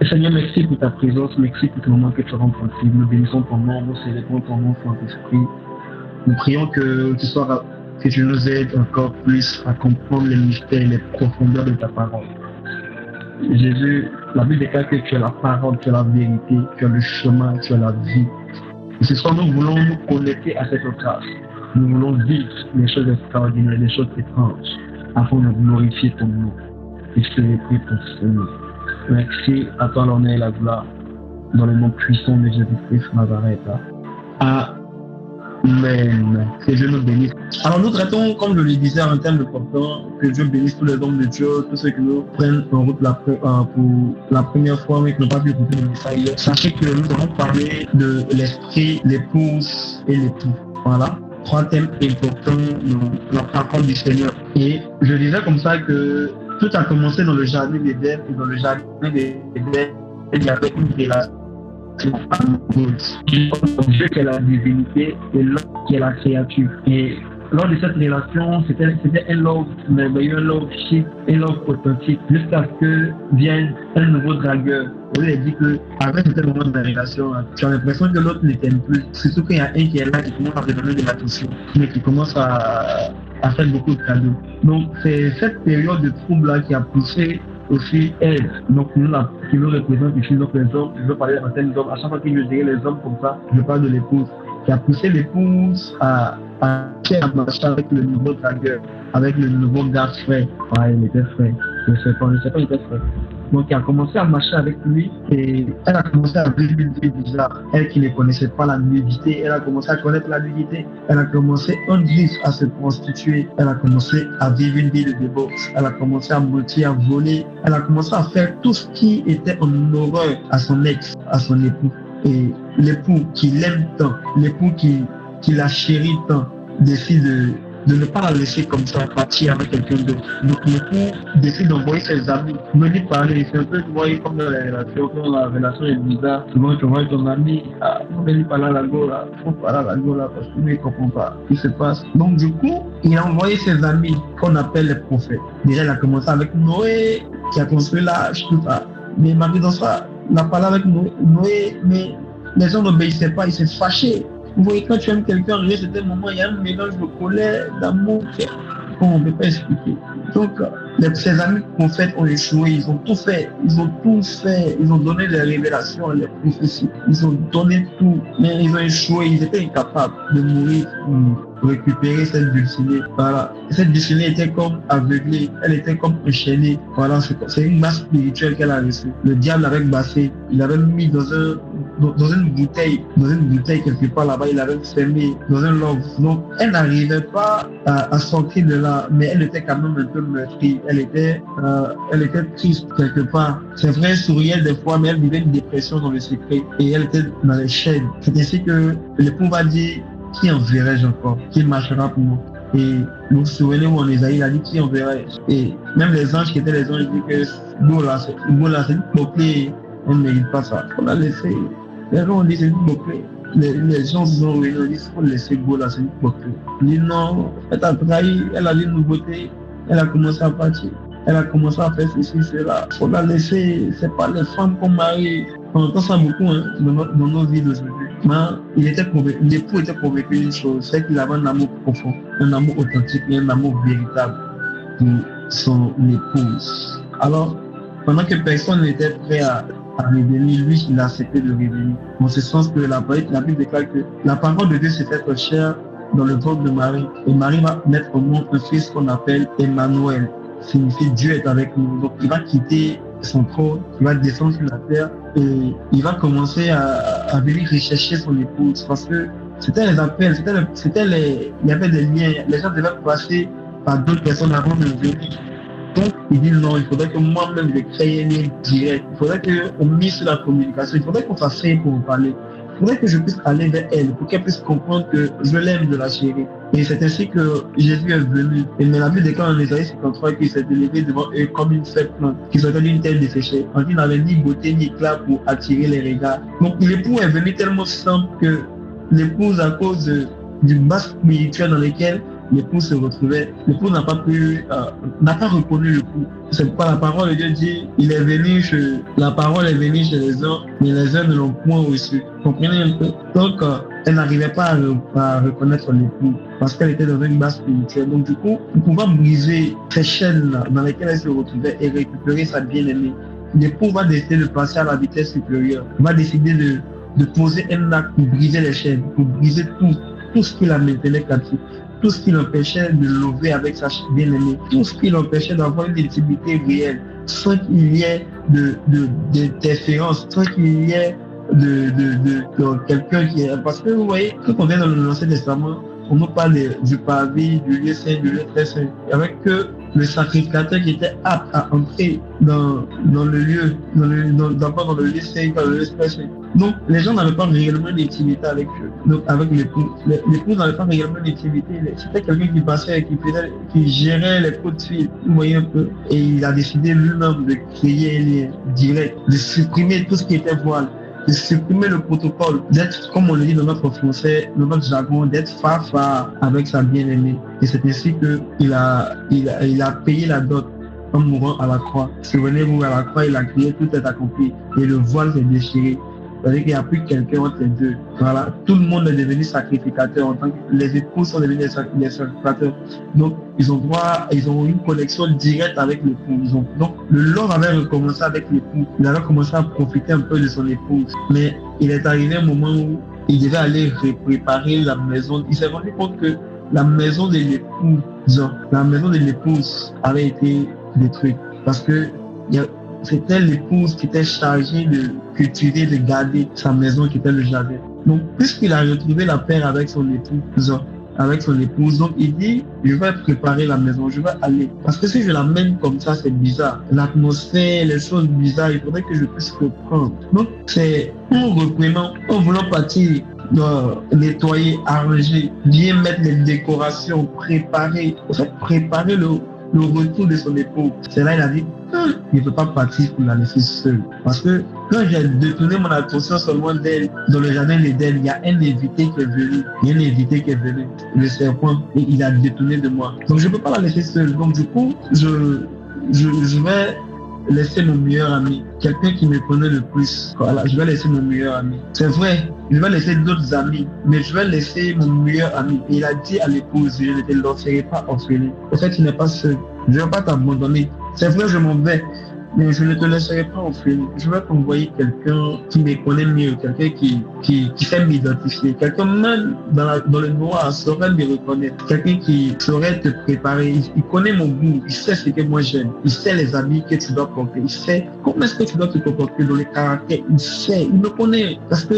Seigneur, merci pour ta présence, merci pour ce moment que tu rends possible. Nous bénissons ton nom, nous célébrons ton nom, Saint-Esprit. Nous prions que que tu nous aides encore plus à comprendre les mystères et les profondeurs de ta parole. Jésus, la Bible déclare que tu es la parole, tu es la vérité, tu es le chemin, tu es la vie. Et ce soir, nous voulons nous connecter à cette grâce. Nous voulons vivre les choses extraordinaires, les choses étranges, afin de glorifier ton nom et célébrer ton Seigneur. Merci à toi l'honneur et la gloire, dans le nom puissant de Jésus-Christ Nazareth. Amen. Que Dieu nous bénisse. Alors nous traitons, comme je le disais, un thème important, que Dieu bénisse tous les hommes de Dieu, tous ceux qui nous prennent en route pour la première fois, mais qui n'ont pas pu écouter le message. Sachez que nous allons parler de l'esprit, l'épouse et l'époux. Voilà. 3 thèmes importants dans la parole du Seigneur. Et je disais comme ça que tout a commencé dans le jardin d'Éden, et dans le jardin d'Éden, il y avait une relation amoureuse. Dieu qui est la divinité et l'homme qui est la créature. Et lors de cette relation, c'était un love merveilleux, un love chic, un love authentique, jusqu'à ce que vienne un nouveau dragueur. On lui a dit qu'avec ce moment de la relation, tu as l'impression que l'autre ne t'aime plus. Surtout qu'il y a un qui est là, qui commence à te donner de l'attention, mais qui commence à faire beaucoup de cadeaux. Donc c'est cette période de trouble-là qui a poussé aussi elle, donc qui nous représente ici, donc les hommes, je veux parler en termes d'hommes, à chaque fois que je dirais les hommes comme ça, je parle de l'épouse, qui a poussé l'épouse à marcher avec le nouveau dragueur, avec le nouveau gars frère. Ouais, il était frère, je sais pas, il était frère. Donc elle a commencé à marcher avec lui et elle a commencé à vivre une vie bizarre. Elle qui ne connaissait pas la nudité, elle a commencé à connaître la nudité. Elle a commencé en glisse à se prostituer. Elle a commencé à vivre une vie de débauche. Elle a commencé à mentir, à voler. Elle a commencé à faire tout ce qui était en horreur à son ex, à son époux. Et l'époux qui l'aime tant, l'époux qui la chérit tant, décide de ne pas la laisser comme ça partir avec quelqu'un d'autre. Donc l'époux décide d'envoyer ses amis, venir parler. C'est un peu, tu vois, comme dans les relations, quand la relation est bizarre, souvent tu vois ton ami, faut venir parler à la go là, parce qu'il ne comprend pas ce qui se passe. Donc du coup, il a envoyé ses amis qu'on appelle les prophètes. Déjà, il a commencé avec Noé, qui a construit l'arche, tout ça. Mais malgré dans ça, il a parlé avec Noé, mais les gens n'obéissaient pas, ils s'est fâchés. Vous voyez, quand tu aimes quelqu'un, à un certain moment, il y a un mélange de colère, d'amour, qu'on ne peut pas expliquer. Donc, ses amis prophètes ont échoué, ils ont tout fait, ils ont donné des révélations, les prophéties, ils ont donné tout, mais ils ont échoué, ils étaient incapables de mourir pour récupérer cette dulcinée. Voilà. Cette dulcinée était comme aveuglée, elle était comme enchaînée. Voilà, c'est une masse spirituelle qu'elle a reçue. Le diable l'avait bassée, il l'avait mis dans une bouteille quelque part là-bas, il l'avait fermé dans un love. Donc, elle n'arrivait pas à sortir de là, mais elle était quand même un peu meurtrie. Elle était triste quelque part. Ses frères souriaient des fois, mais elle vivait une dépression dans le secret et elle était dans les chaînes. C'est ainsi que l'époux va dire: qui enverrai-je encore? Qui marchera pour moi? Et vous vous souvenez où en Isaïe, il a dit: qui enverrai-je? Et même les anges qui étaient les anges, ils disent que bon là, c'est une bouclée, on ne mérite pas ça. On l'a laissé. Les gens ont dit: c'est une bouclée. Les gens ont dit: il faut laisser go là, c'est une bouclée. Il dit: non, elle t'a trahi, elle a dit une nouveauté, elle a commencé à partir. Elle a commencé à faire ceci, cela. Il faut la laisser. C'est pas les femmes qu'on marie. On entend ça beaucoup dans nos vies d'aujourd'hui. Mais l'époux était convaincu d'une chose, c'est qu'il avait un amour profond, un amour authentique et un amour véritable pour son épouse. Alors, pendant que personne n'était prêt à revenir, lui, il a accepté de revenir. En ce sens que la Bible déclare que la parole de Dieu s'est faite chair dans le ventre de Marie. Et Marie va mettre au monde un fils qu'on appelle Emmanuel. Signifie Dieu est avec nous. Donc il va quitter son trône, il va descendre sur la terre et il va commencer à venir rechercher son épouse, parce que c'était les appels, il y avait des liens, les gens devaient passer par d'autres personnes avant de venir. Donc il dit non, il faudrait que moi-même je crée un lien direct, il faudrait qu'on mise sur la communication, il faudrait qu'on s'asseye pour en parler. Il faudrait que je puisse aller vers elle pour qu'elle puisse comprendre que je l'aime, de la chérir. Et c'est ainsi que Jésus est venu. Et mais la Bible déclare en Isaïe 53 qu'il s'est élevé devant eux comme une faible plante, qui sortait d'une terre desséchée. En il n'avait ni beauté ni éclat pour attirer les regards. Donc l'époux est venu tellement simple que l'épouse, à cause du bas spirituel dans lequel l'époux n'a pas reconnu l'époux. C'est pourquoi la parole de Dieu dit, la parole est venue chez les uns, mais les uns ne l'ont point reçu. Comprenez un peu? Donc, elle n'arrivait pas à reconnaître l'époux parce qu'elle était dans une base spirituelle. Donc, du coup, pour pouvoir briser ces chaînes-là dans lesquelles elle se retrouvait et récupérer sa bien-aimée, l'époux va décider de passer à la vitesse supérieure, va décider de poser un acte pour briser les chaînes, pour briser tout ce qui la maintenait captive, tout ce qui l'empêchait de lever avec sa bien-aimée, tout ce qui l'empêchait d'avoir une intimité réelle, sans qu'il y ait d'interférence, sans qu'il y ait de quelqu'un qui est... Parce que vous voyez, quand on vient dans l'Ancien Testament, on nous parle du parvis, du lieu saint, du lieu très saint, avec que le sacrificateur qui était apte à entrer dans le lieu, dans le lieu saint, dans le lieu très saint. Donc, les gens n'avaient pas réellement d'intimité avec eux, donc avec l'époux. L'époux n'avait pas réellement d'intimité. C'était quelqu'un qui passait, qui gérait les coups de fil, vous voyez un peu. Et il a décidé lui-même de créer un lien direct, de supprimer tout ce qui était voile, de supprimer le protocole, d'être, comme on le dit dans notre français, dans notre jargon, d'être fa avec sa bien-aimée. Et c'est ainsi qu'il a payé la dot en mourant à la croix. Souvenez-vous, à la croix, il a crié, tout est accompli. Et le voile s'est déchiré. C'est-à-dire qu'il n'y a plus quelqu'un entre les deux. Voilà. Tout le monde est devenu sacrificateur. En tant que les époux sont devenus des sacrificateurs. Donc, ils ont une connexion directe avec l'époux. Donc, le Lord avait recommencé avec l'époux. Il avait commencé à profiter un peu de son épouse. Mais il est arrivé un moment où il devait aller préparer la maison. Il s'est rendu compte que la maison de l'épouse avait été détruite. Parce que c'était l'épouse qui était chargée de cultiver, de garder sa maison qui était le jardin. Donc, puisqu'il a retrouvé la paix avec son épouse, donc il dit, je vais préparer la maison, je vais aller. Parce que si je l'amène comme ça, c'est bizarre. L'atmosphère, les choses bizarres, il faudrait que je puisse reprendre. Donc, c'est en reprenant, en voulant partir, nettoyer, arranger, bien mettre les décorations, préparer le retour de son époux. C'est là il a dit, il ne peut pas partir pour la laisser seule. Parce que quand j'ai détourné mon attention seulement d'elle, dans le jardin d'Éden, il y a un invité qui est venu. Le serpent, et il a détourné de moi. Donc je ne peux pas la laisser seule. Donc du coup, je vais laisser mon meilleur ami, quelqu'un qui me connaît le plus. Voilà, je vais laisser mon meilleur ami. C'est vrai, je vais laisser d'autres amis, mais je vais laisser mon meilleur ami. Et il a dit à l'épouse, je ne te laisserai pas orphelin. En fait, tu n'es pas seul. Je ne vais pas t'abandonner. C'est vrai, je m'en vais, mais je ne te laisserai pas orphelin. Je vais t'envoyer quelqu'un qui me connaît mieux, quelqu'un qui sait m'identifier, quelqu'un même dans le noir saurait me reconnaître, quelqu'un qui saurait te préparer. Il connaît mon goût, il sait ce que moi j'aime, il sait les habits que tu dois porter, il sait comment est-ce que tu dois te comporter dans les caractères, il me connaît parce que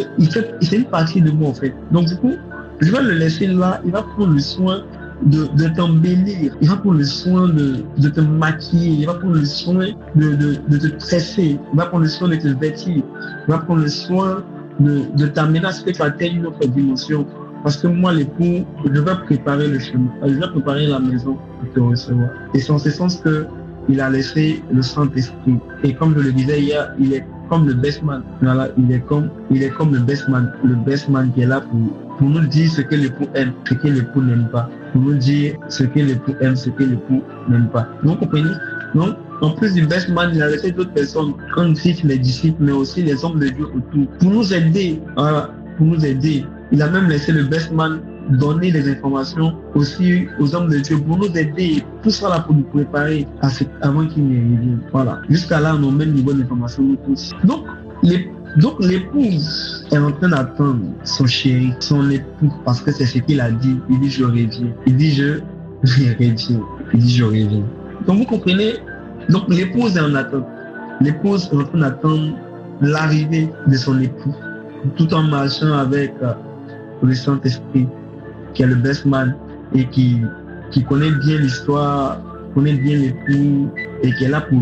c'est une partie de moi en fait. Donc du coup, je vais le laisser là, il va prendre le soin de t'embellir, il va prendre le soin de te maquiller, il va prendre le soin de te tresser, il va prendre le soin de te vêtir, il va prendre le soin de t'amener à ce que tu atteignes une autre dimension. Parce que moi, l'époux, je vais préparer le chemin, je vais préparer la maison pour te recevoir. Et c'est en ce sens que il a laissé le Saint-Esprit. Et comme je le disais hier, il est comme le best man. Voilà, il est comme le best man qui est là pour nous dire ce que l'époux aime, ce que l'époux n'aime pas. Pour nous dire ce que l'époux aime, ce que l'époux n'aime pas. Vous comprenez? Donc, en plus du best man, il a laissé d'autres personnes, comme les disciples, mais aussi les hommes de Dieu autour, pour nous aider. Voilà, pour nous aider. Il a même laissé le best man donner des informations aussi aux hommes de Dieu pour nous aider, tout ça là pour nous préparer avant qu'il n'y ait. Voilà. Jusqu'à là, on a le même niveau d'information nous tous. Donc, l'épouse est en train d'attendre son chéri, son époux, parce que c'est ce qu'il a dit. Il dit je reviens. Il dit je reviens. Il dit je reviens. Donc vous comprenez? Donc l'épouse est en attente. L'épouse est en train d'attendre l'arrivée de son époux, tout en marchant avec le Saint-Esprit, qui est le best man et qui connaît bien l'histoire, connaît bien l'époux et qui est là pour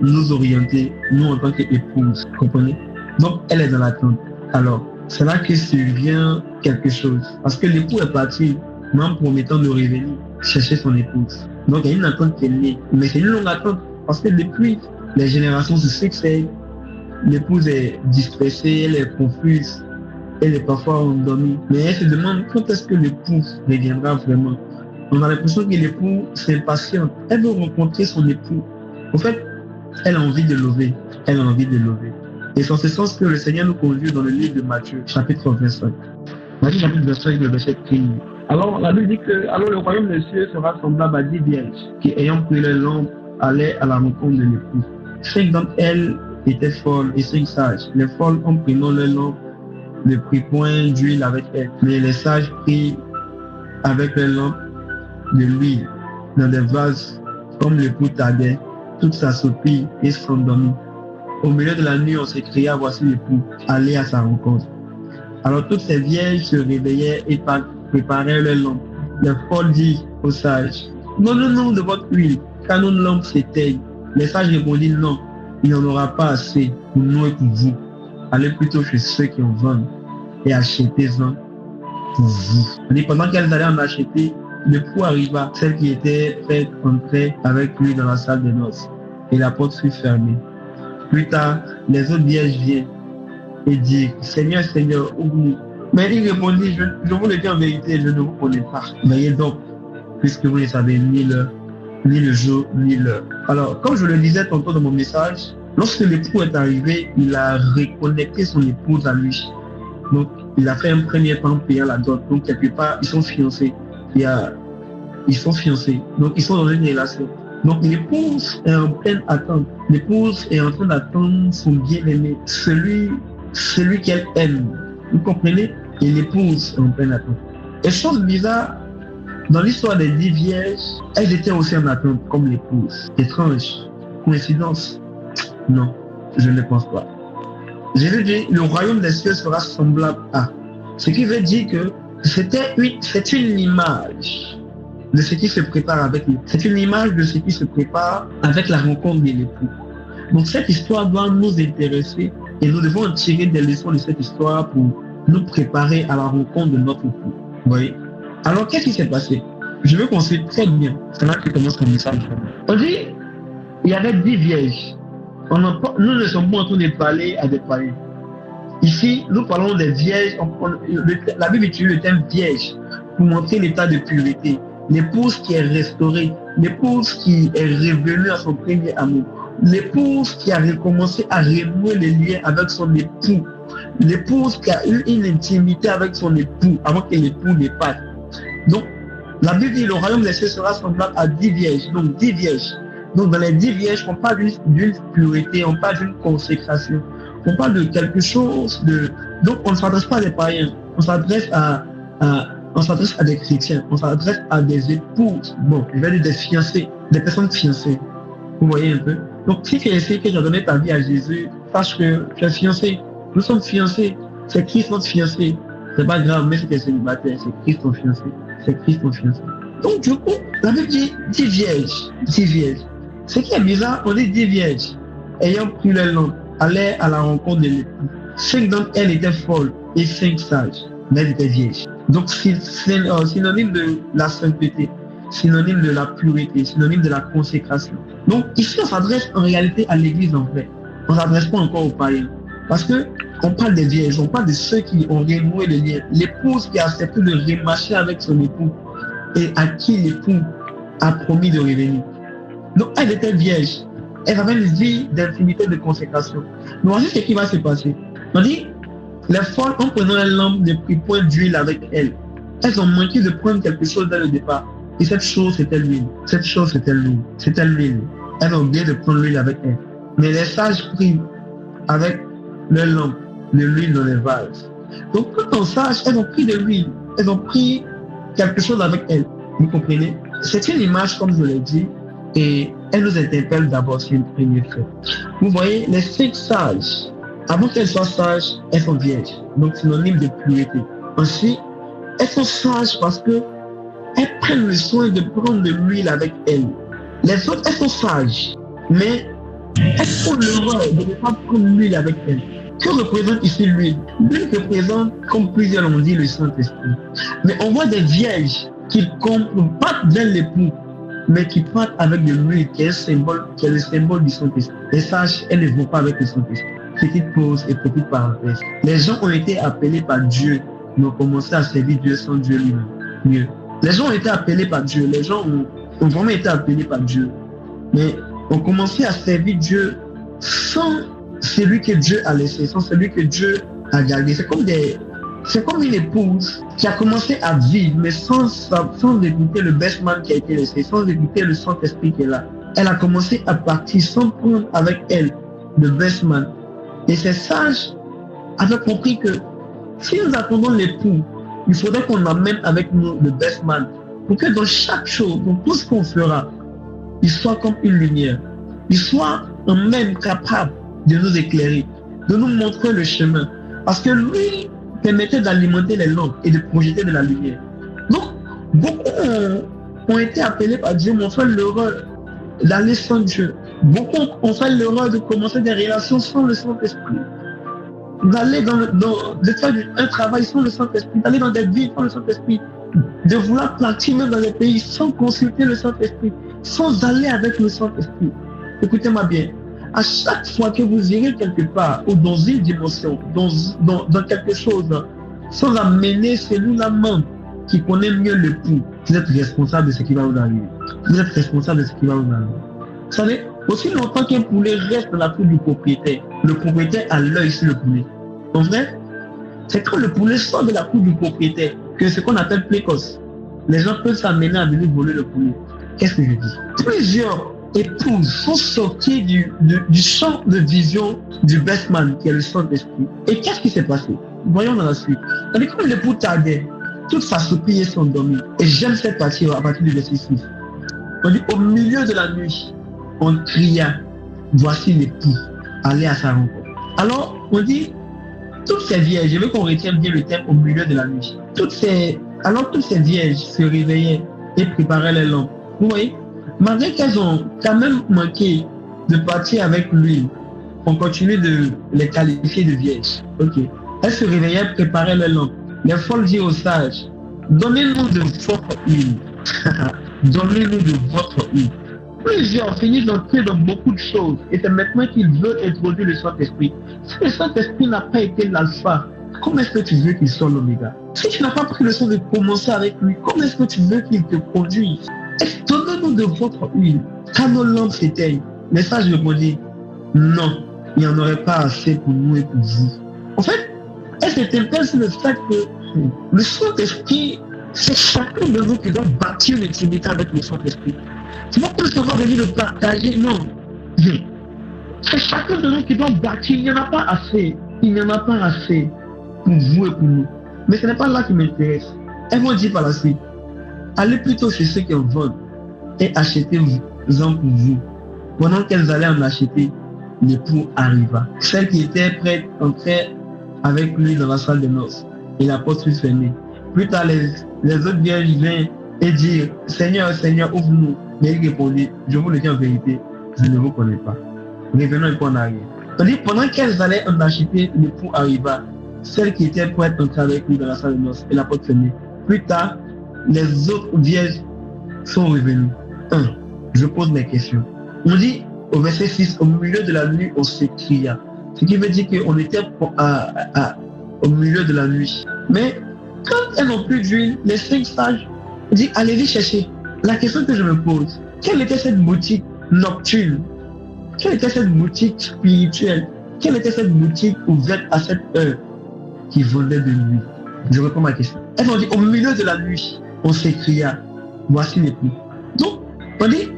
nous orienter, nous en tant qu'épouse. Vous comprenez? Donc, elle est dans l'attente. Alors, c'est là que survient quelque chose. Parce que l'époux est parti, même promettant de revenir chercher son épouse. Donc, il y a une attente qui est née. Mais c'est une longue attente. Parce que depuis, les générations se succèdent. L'épouse est distressée, elle est confuse, elle est parfois endormie. Mais elle se demande quand est-ce que l'époux reviendra vraiment. On a l'impression que l'époux s'impatiente. Elle veut rencontrer son époux. En fait, elle a envie de lever. Elle a envie de lever. Et c'est en ce sens que le Seigneur nous conduit dans le livre de Matthieu, chapitre 25. Matthieu, chapitre 25, le verset 13. Alors, la Bible dit que alors le royaume des cieux sera semblable à 10 vierges qui, ayant pris les lampes, allaient à la rencontre de l'époux. 5 d'entre elles étaient folles et 5 sages. Les folles, en prenant leurs lampes, ne prirent point d'huile avec elles. Mais les sages prirent avec leurs lampes de l'huile dans des vases, comme l'époux tardait. Toutes s'assoupirent et s'endormirent. Au milieu de la nuit, on s'écria, voici l'époux, allez à sa rencontre. Alors toutes ces vierges se réveillaient et préparaient leurs lampes. Les folles dirent aux sages, donnez-nous de votre huile, car nos lampes s'éteignent. Les sages répondirent, non, il n'y en aura pas assez pour nous et pour vous. Allez plutôt chez ceux qui en vendent et achetez-en pour vous. Et pendant qu'elles allaient en acheter, l'époux arriva, celle qui était prête entrait avec lui dans la salle des noces, et la porte fut fermée. Plus tard, les autres vierges viennent et disent, Seigneur, Seigneur, ouvre-nous. Mais il répondit, je vous le dis en vérité, je ne vous connais pas. Veillez donc, puisque vous ne savez ni l'heure, ni le jour, ni l'heure. Alors, comme je le disais tantôt dans mon message, lorsque l'époux est arrivé, il a reconnecté son épouse à lui. Donc, il a fait un premier pas en payant la dot. Donc, quelque part, ils sont fiancés. Ils sont fiancés. Donc, ils sont dans une relation. Donc, l'épouse est en pleine attente. L'épouse est en train d'attendre son bien-aimé, celui qu'elle aime. Vous comprenez? Et l'épouse est en pleine attente. Et chose bizarre, dans l'histoire des 10 vierges, elles étaient aussi en attente, comme l'épouse. Étrange. Coïncidence? Non, je ne pense pas. Jésus dit, le royaume des cieux sera semblable à. Ce qui veut dire que c'est une image de ce qui se prépare avec lui. C'est une image de ce qui se prépare avec la rencontre de l'époux. Donc cette histoire doit nous intéresser et nous devons en tirer des leçons de cette histoire pour nous préparer à la rencontre de notre époux. Vous voyez? Alors qu'est-ce qui s'est passé? Je veux qu'on suive très bien. C'est là que commence mon message. On dit, il y avait 10 vierges. Nous ne sommes pas en train de parler à des païens. Ici, nous parlons des vierges. La Bible utilise le terme vierge pour montrer l'état de pureté. L'épouse qui est restaurée, l'épouse qui est revenue à son premier amour, l'épouse qui a recommencé à renouer les liens avec son époux, l'épouse qui a eu une intimité avec son époux avant que l'époux ne parte. Donc, la Bible dit le royaume des cieux sera semblable à 10 vierges. Donc, 10 vierges. Donc, dans les 10 vierges, on parle d'une pureté, on parle d'une consécration, on parle de quelque chose de. Donc, on ne s'adresse pas à des païens, on s'adresse à des chrétiens, on s'adresse à des épouses, bon, je vais dire des fiancés, des personnes fiancées. Vous voyez un peu? Donc, si tu essaies que tu as donné ta vie à Jésus, sache que tu es fiancé. Nous sommes fiancés. C'est Christ notre fiancé. C'est pas grave, mais si tu es célibataire, c'est Christ ton fiancé. C'est Christ ton fiancé. Donc, du coup, la Bible dit 10 vierges. 10 vierges. Ce qui est bizarre, on dit 10 vierges, ayant pris les lampes, allaient à la rencontre de l'époux. 5 d'entre elles étaient folles et 5 sages, mais elles étaient vierges. Donc, c'est synonyme de la sainteté, synonyme de la pureté, synonyme de la consécration. Donc, ici, on s'adresse en réalité à l'église en fait. On ne s'adresse pas encore aux païens. Parce que on parle des vierges, on parle de ceux qui ont renoué le lien. L'épouse qui a accepté de remarcher avec son époux et à qui l'époux a promis de revenir. Donc, elle était vierge. Elle avait une vie d'intimité, de consécration. Donc, voici ce qui va se passer. On dit, les folles, en prenant la lampe, ne prirent point d'huile avec elles. Elles ont manqué de prendre quelque chose dès le départ. Et cette chose, c'était l'huile. Cette chose, c'était l'huile. C'était l'huile. Elles ont oublié de prendre l'huile avec elles. Mais les sages prirent avec leur lampe de l'huile dans les vases. Donc, quand on sache, elles ont pris de l'huile. Elles ont pris quelque chose avec elles. Vous comprenez? C'est une image, comme je l'ai dit, et elle nous interpelle d'abord sur une première fait. Vous voyez, les 5 sages, avant qu'elles soient sages, elles sont vierges, donc synonyme de pureté. Ensuite, elles sont sages parce que elles prennent le soin de prendre de l'huile avec elles. Les autres, elles sont sages, mais elles font l'erreur de ne pas prendre l'huile avec elles. Que représente ici l'huile? L'huile représente, comme plusieurs l'ont dit, le Saint-Esprit. Mais on voit des vierges qui partent vers l'époux, mais qui partent avec de l'huile qui est le symbole du Saint-Esprit. Les sages, elles ne vont pas avec le Saint-Esprit. Petite pause et petite parenthèse. Les gens ont été appelés par Dieu, mais ont commencé à servir Dieu sans Dieu lui-même. Mieux. Les gens ont été appelés par Dieu, les gens ont vraiment été appelés par Dieu, mais ont commencé à servir Dieu sans celui que Dieu a laissé, sans celui que Dieu a gardé. C'est comme une épouse qui a commencé à vivre, mais sans écouter le best man qui a été laissé, sans écouter le Saint-Esprit qui est là. Elle a commencé à partir sans prendre avec elle le best man. Et ces sages avaient compris que si nous attendons l'époux, il faudrait qu'on amène avec nous le best man pour que dans chaque chose, dans tout ce qu'on fera, il soit comme une lumière. Il soit en même capable de nous éclairer, de nous montrer le chemin. Parce que lui permettait d'alimenter les lampes et de projeter de la lumière. Donc, beaucoup ont été appelés par Dieu, mais ont fait l'erreur d'aller sans Dieu. Beaucoup ont fait l'erreur de commencer des relations sans le Saint-Esprit. D'aller de faire un travail sans le Saint-Esprit, d'aller dans des villes sans le Saint-Esprit, de vouloir partir même dans des pays sans consulter le Saint-Esprit, sans aller avec le Saint-Esprit. Écoutez-moi bien, à chaque fois que vous irez quelque part ou dans une dimension, dans quelque chose, sans amener celui-là même qui connaît mieux l'époux, vous êtes responsable de ce qui va vous arriver. Vous êtes responsable de ce qui va vous arriver. Vous savez, aussi longtemps qu'un poulet reste dans la cour du propriétaire, le propriétaire a l'œil sur le poulet. En vrai, c'est quand le poulet sort de la cour du propriétaire que ce qu'on appelle précoce. Les gens peuvent s'amener à venir voler le poulet. Qu'est-ce que je dis? Plusieurs épouses sont sorties du champ de vision du best man qui est le Saint-Esprit. Et qu'est-ce qui s'est passé? Voyons dans la suite. Et comme l'époux tardait, toute sa soupille sont dormies. Et j'aime cette partie à partir du verset 6. On dit, au milieu de la nuit, on cria, voici l'époux, allez à sa rencontre. Alors, on dit, toutes ces vierges, je veux qu'on retienne bien le thème au milieu de la nuit. Toutes ces vierges se réveillaient et préparaient les lampes. Vous voyez, malgré qu'elles ont quand même manqué de partir avec l'huile, on continue de les qualifier de vierges. Ok. Elles se réveillaient, préparaient les lampes. Les folles dirent aux sages, donnez-nous de votre huile. Donnez-nous de votre huile. Plusieurs finissent d'entrer dans beaucoup de choses et c'est maintenant qu'ils veulent introduire le Saint-Esprit. Si le Saint-Esprit n'a pas été l'alpha, comment est-ce que tu veux qu'il soit l'oméga? Si tu n'as pas pris le soin de commencer avec lui, comment est-ce que tu veux qu'il te conduise? Donnez-nous de votre huile, car nos lampes s'éteignent. Mais ça, je répondis, non, il n'y en aurait pas assez pour nous et pour vous. En fait, elle s'interpelle sur le fait que le Saint-Esprit, c'est chacun de nous qui doit bâtir une intimité avec le Saint-Esprit. Tu ne vas pas seulement venir le partager, non. C'est chacun de nous qui doit bâtir. Il n'y en a pas assez. Il n'y en a pas assez pour vous et pour nous. Mais ce n'est pas là qui m'intéresse. Elles vont dire par la suite, allez plutôt chez ceux qui en vendent et achetez-en pour vous. Pendant qu'elles allaient en acheter, l'époux arriva. Celle qui était prête entrait avec lui dans la salle de noces et la porte fut fermée. Plus tard, les autres vierges vinrent et dirent, Seigneur, Seigneur, ouvre-nous. Mais il répondit, je vous le dis en vérité, je ne vous connais pas. Revenons un peu en arrière. C'est-à-dire, pendant qu'elles allaient en acheter, l'époux arriva. Celle qui était prête entrer avec lui dans la salle de noces et la porte fermée. Plus tard, les autres vierges sont revenues. Je pose mes questions. On dit au verset 6, au milieu de la nuit, on s'écria. Ce qui veut dire qu'on était au milieu de la nuit. Mais quand elles n'ont plus d'huile, les 5 sages disent, allez-y chercher. La question que je me pose, quelle était cette boutique nocturne? Quelle était cette boutique spirituelle? Quelle était cette boutique ouverte à cette heure qui vendait de nuit? Je réponds à ma question. Elles ont dit, au milieu de la nuit, on s'écria, voici l'époux. Donc, on dit,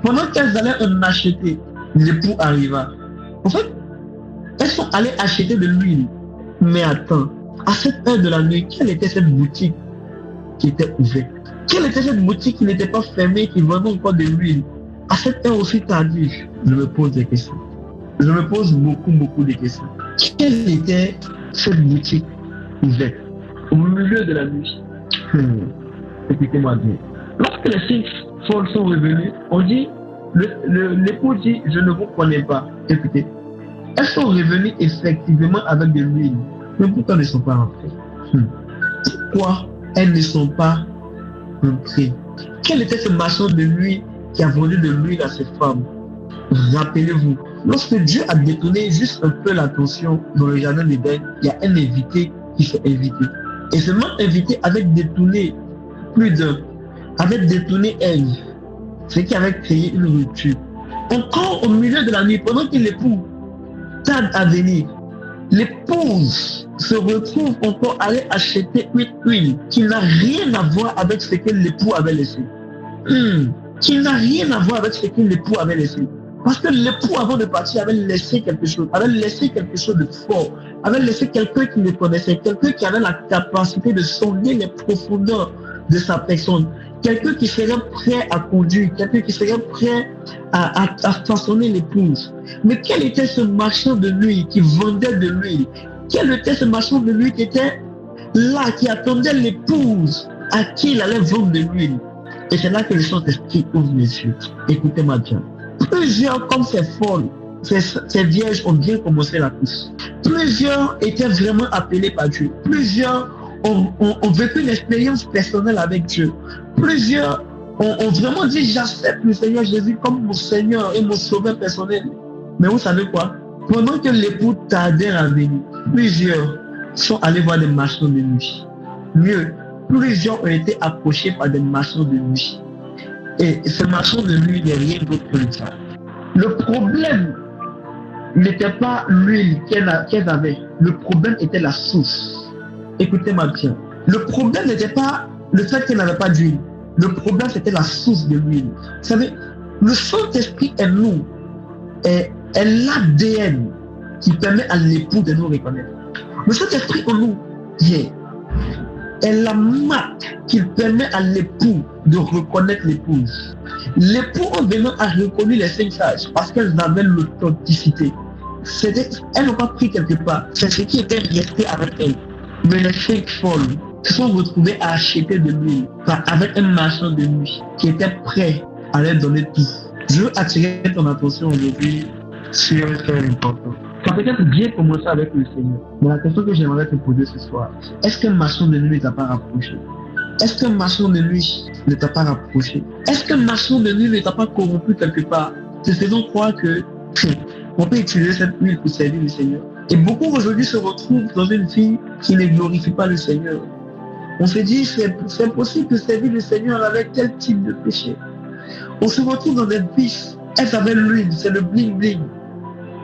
pendant qu'elles allaient en acheter, l'époux arriva. En fait, elles sont allées acheter de l'huile. Mais attends, à cette heure de la nuit, quelle était cette boutique qui était ouverte? Quelle était cette boutique qui n'était pas fermée, qui vendait encore de l'huile? À cette heure aussi tardive, je me pose des questions. Je me pose beaucoup de questions. Quelle était cette boutique ouverte au milieu de la nuit? Écoutez-moi bien. Lorsque les 5 folles sont revenues, on dit, l'époux dit, je ne vous connais pas. Écoutez, elles sont revenues effectivement avec de l'huile. Mais pourquoi elles ne sont pas rentrées? Pourquoi elles ne sont pas rentrées? Quel était ce marchand de nuit qui a vendu de l'huile à ces femmes? Rappelez-vous, lorsque Dieu a détourné juste un peu l'attention dans le jardin d'Éden, il y a un invité qui s'est invité. Et ce même invité avait détourné plus d'un. avait détourné Ève, ce qui avait créé une rupture. Encore au milieu de la nuit, pendant que l'époux tarde à venir, l'épouse se retrouve encore à aller acheter une huile qui n'a rien à voir avec ce que l'époux avait laissé. Qui n'a rien à voir avec ce que l'époux avait laissé. Parce que l'époux, avant de partir, avait laissé quelque chose de fort, avait laissé quelqu'un qui le connaissait, quelqu'un qui avait la capacité de sonder les profondeurs de sa personne, quelqu'un qui serait prêt à conduire, quelqu'un qui serait prêt à façonner l'épouse. Mais quel était ce marchand de l'huile qui vendait de l'huile? Quel était ce marchand de l'huile qui était là, qui attendait l'épouse à qui il allait vendre de l'huile? Et c'est là que le Saint-Esprit ouvre les yeux. Écoutez-moi bien. Plusieurs, comme ces folles, ces vierges ont bien commencé la course. Plusieurs étaient vraiment appelés par Dieu. Plusieurs ont vécu une expérience personnelle avec Dieu. Plusieurs ont vraiment dit j'accepte le Seigneur Jésus comme mon Seigneur et mon sauveur personnel. Mais vous savez quoi? Pendant que l'époux tardait à venir, plusieurs sont allés voir des marchands de nuit. Mieux, plusieurs ont été approchés par des marchands de nuit. Et ce marchand de nuit n'est rien d'autre que le diable. Le problème n'était pas l'huile qu'elle avait. Le problème était la source. Écoutez-moi bien. Le problème n'était pas le fait qu'elle n'avait pas d'huile. Le problème, c'était la source de l'huile. Vous savez, le Saint-Esprit est nous. Est l'ADN qui permet à l'époux de nous reconnaître. Le Saint-Esprit en nous est la marque qui permet à l'époux de reconnaître l'épouse. L'époux en venant a reconnu les 5 sages parce qu'elles avaient l'authenticité. Elles n'ont pas pris quelque part. C'est ce qui était resté avec elles. Mais les 5 folles se sont retrouvées à acheter de l'huile avec un marchand de nuit qui était prêt à leur donner tout. Je veux attirer ton attention aujourd'hui sur un fait important. Ça peut être bien commencer avec le Seigneur. Mais la question que j'aimerais te poser ce soir, est-ce qu'un marchand de nuit ne t'a pas rapproché? Est-ce qu'un marchand de nuit ne t'a pas rapproché? Est-ce qu'un marchand de nuit ne t'a pas corrompu quelque part? Te faisant croire que on peut utiliser cette huile pour servir le Seigneur. Et beaucoup aujourd'hui se retrouvent dans une vie qui ne glorifie pas le Seigneur. On se dit, c'est possible de servir le Seigneur avec tel type de péché. On se retrouve dans des vices. Elles avaient l'huile, c'est le bling-bling.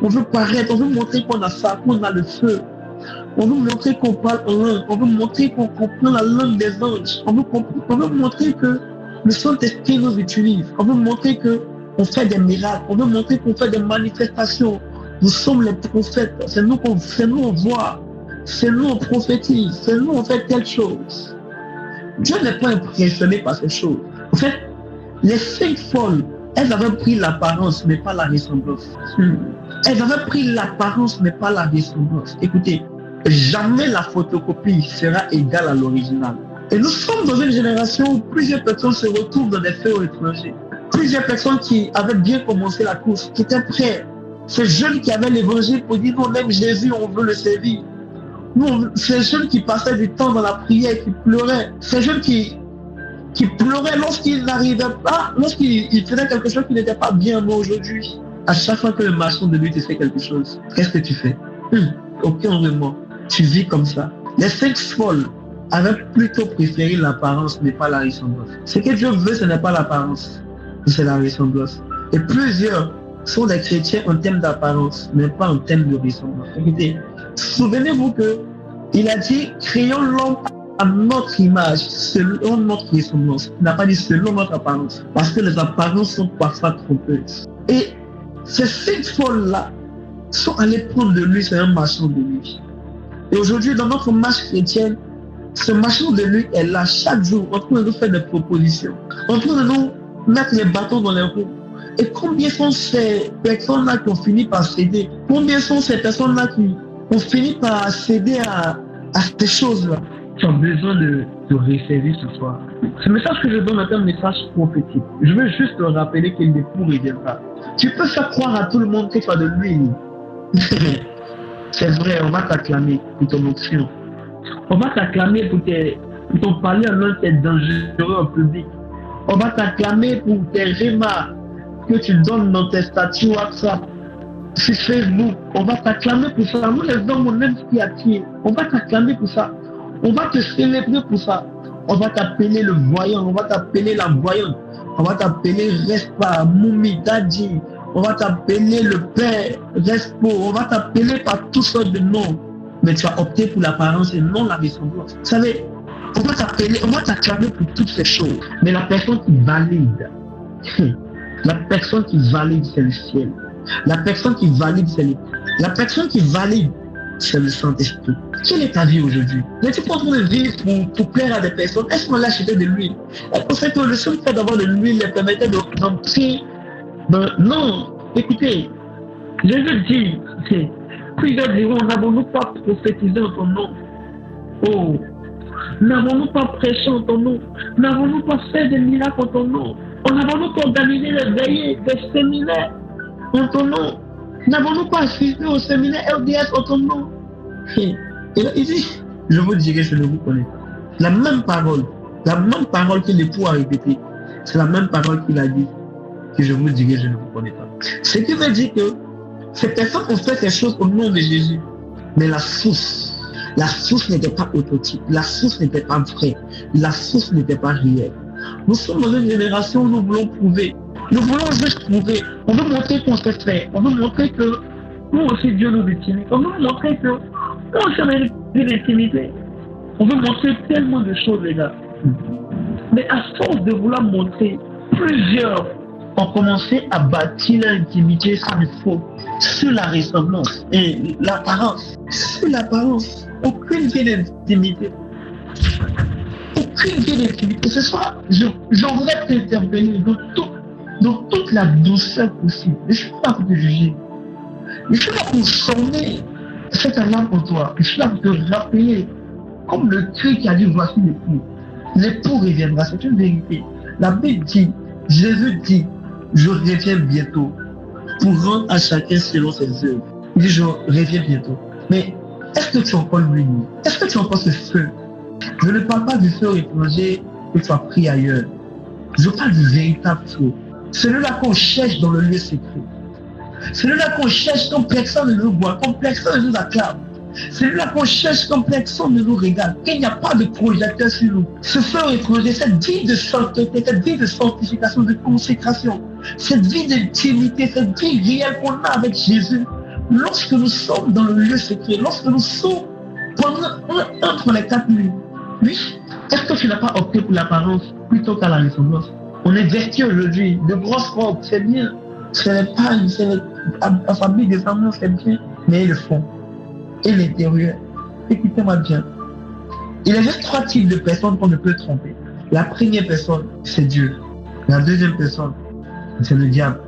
On veut paraître, on veut montrer qu'on a ça, qu'on a le feu. On veut montrer qu'on parle en langue. On veut montrer qu'on comprend la langue des anges. On veut montrer que le Saint-Esprit nous utilise. On veut montrer qu'on fait des miracles. On veut montrer qu'on fait des manifestations. Nous sommes les prophètes. C'est nous on voit. C'est nous on prophétise. C'est nous on fait telle chose. Dieu n'est pas impressionné par ces choses. En fait, les 5 folles, elles avaient pris l'apparence, mais pas la ressemblance. Elles avaient pris l'apparence, mais pas la ressemblance. Écoutez, jamais la photocopie sera égale à l'original. Et nous sommes dans une génération où plusieurs personnes se retrouvent dans des feux étrangers. Plusieurs personnes qui avaient bien commencé la course, qui étaient prêts. Ces jeunes qui avaient l'évangile pour dire, nous on aime Jésus, on veut le servir. Ces jeunes qui passaient du temps dans la prière, qui pleuraient. Ces jeunes qui pleuraient lorsqu'ils n'arrivaient pas, lorsqu'ils faisaient quelque chose qui n'était pas bien. Moi aujourd'hui, à chaque fois que le marchand de nuit te fait quelque chose, qu'est-ce que tu fais? Aucun remords. Tu vis comme ça. Les 5 folles avaient plutôt préféré l'apparence, mais pas la ressemblance. Ce que Dieu veut, ce n'est pas l'apparence, c'est la ressemblance. Et plusieurs sont des chrétiens en termes d'apparence, mais pas en termes de ressemblance. Écoutez, souvenez-vous qu'il a dit, créons l'homme à notre image, selon notre ressemblance. Il n'a pas dit selon notre apparence, parce que les apparences sont parfois trompeuses. Et ces 5 folles-là sont allées prendre de lui, c'est un marchand de nuit. Et aujourd'hui, dans notre marche chrétienne, ce marchand de nuit est là chaque jour, en train de nous faire des propositions, en train de nous mettre les bâtons dans les roues. Et combien sont ces personnes-là qui ont fini par céder? Combien sont ces personnes-là qui ont fini par céder à ces choses-là? Tu as besoin de recevoir ce soir. Ce message que je donne est un message prophétique. Je veux juste te rappeler qu'il l'époux ne reviendra. Tu peux faire croire à tout le monde que tu as de l'huile. C'est vrai, on va t'acclamer pour ton option. On va t'acclamer pour ton parler en langue qui est dangereux en public. On va t'acclamer pour tes remarques que tu donnes dans tes statuts WhatsApp, sur Facebook. On va t'acclamer pour ça. Nous les hommes, on aime ce qui attire. On va t'acclamer pour ça. On va te célébrer pour ça. on va t'appeler le voyant, on va t'appeler la voyante, on va t'appeler Respa, Moumi, Dadji, on va t'appeler le père, Respo, on va t'appeler par toutes sortes de noms. Mais tu as opté pour l'apparence et non la ressemblance. Vous savez, on va t'appeler, on va t'acclamer pour toutes ces choses. Mais la personne qui valide, la personne qui valide, c'est le ciel. La personne qui valide, c'est l'éternel. La personne qui valide, c'est le Saint-Esprit. Quelle est ta vie aujourd'hui? N'es-tu pas en train de vivre pour plaire à des personnes? Est-ce qu'on l'a acheté de l'huile? Elle pensait que le seul fait d'avoir de l'huile leur permettait d'entrer. Non, écoutez, Jésus dit, plusieurs diront, n'avons-nous pas prophétisé en ton nom? Oh, n'avons-nous pas prêché en ton nom? N'avons-nous pas fait des miracles en ton nom? N'avons-nous pas organisé des veillées, des séminaires en ton nom? N'avons-nous pas assisté au séminaire LDS en ton nom? Et là, il dit, je vous dirai, je ne vous connais pas. La même parole que l'époux a répétée, c'est la même parole qu'il a dit, que je vous dirai, je ne vous connais pas. Ce qui veut dire que ces personnes ont fait ces choses au nom de Jésus, mais la source n'était pas authentique, la source n'était pas vraie, la source n'était pas réelle. Nous sommes dans une génération où nous voulons prouver. Nous voulons juste prouver. On veut montrer qu'on se fait. On veut montrer que nous aussi Dieu nous utilise. On veut montrer que nous aussi on a une intimité. On veut montrer tellement de choses, les gars. Mais à force de vouloir montrer, plusieurs ont commencé à bâtir l'intimité sur le faux, sur la ressemblance et l'apparence. Sur l'apparence. Aucune vie d'intimité. Aucune vie d'intimité. Ce soir, j'aimerais t'intervenir dans toute la douceur possible. Je ne suis pas là pour te juger. Je suis là pour sonner cette alarme pour toi. Je suis là pour te rappeler, comme le cri qui a dit voici l'époux. L'époux reviendra, c'est une vérité. La Bible dit, Jésus dit, je reviens bientôt pour rendre à chacun selon ses œuvres. Il dit, je reviens bientôt. Mais est-ce que tu as encore l'huile? Est-ce que tu as encore ce feu? Je ne parle pas du feu étranger que tu as pris ailleurs. Je parle du véritable feu. Celui-là qu'on cherche dans le lieu secret. Celui-là qu'on cherche quand personne ne nous voit, quand personne ne nous acclame. Celui-là qu'on cherche quand personne ne nous regarde, qu'il n'y a pas de projecteur sur nous. Ce feu étranger, cette vie de sainteté, cette vie de sanctification, de consécration, cette vie d'intimité, cette vie réelle qu'on a avec Jésus, lorsque nous sommes dans le lieu secret, lorsque nous sommes entre les quatre murs, oui, est-ce que tu n'as pas opté pour l'apparence plutôt qu'à la ressemblance? On est vêtu aujourd'hui de grosses robes, c'est bien. C'est les pagnes, c'est la famille des amours, c'est bien. Mais le fond et l'intérieur, écoutez-moi bien. Il y a juste trois types de personnes qu'on ne peut tromper. La première personne, c'est Dieu. La deuxième personne, c'est le diable.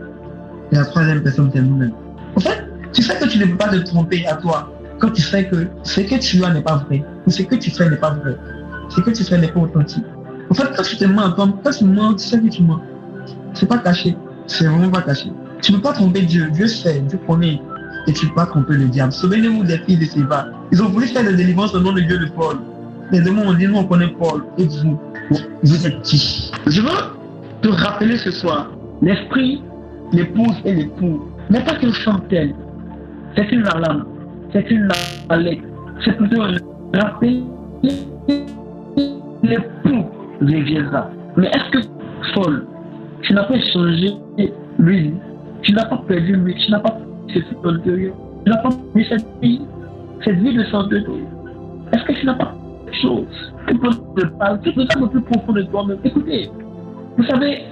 Et la troisième personne, c'est nous-mêmes. En fait, tu sais que tu ne peux pas te tromper à toi quand tu sais que ce que tu as n'est pas vrai. Ou ce que tu fais n'est pas vrai. Ce que tu fais n'est pas authentique. En fait, quand tu te mens, quand tu mens, tu sais que tu mens. C'est pas caché. C'est vraiment pas caché. Tu ne peux pas tromper Dieu. Dieu sait, Dieu connaît. Et tu ne peux pas tromper le diable. Souvenez-vous des filles de Séba. Ils ont voulu faire des délivrances au nom de Dieu de Paul. Les démons ont dit, nous on connaît Paul. Et vous êtes qui? Je veux te rappeler ce soir, l'esprit, l'épouse et l'époux n'est pas qu'une chantelle. C'est une alarme. C'est une alerte. C'est plutôt un rappel. L'époux reviendra. Mais est-ce que, folle, tu n'as pas changé l'huile, tu n'as pas perdu l'huile, tu n'as pas perdu ce feu intérieur, tu n'as pas perdu cette vie de santé? Est-ce que tu n'as pas quelque chose que tu peux te parler, quelque chose de plus profond de toi-même? Écoutez, vous savez,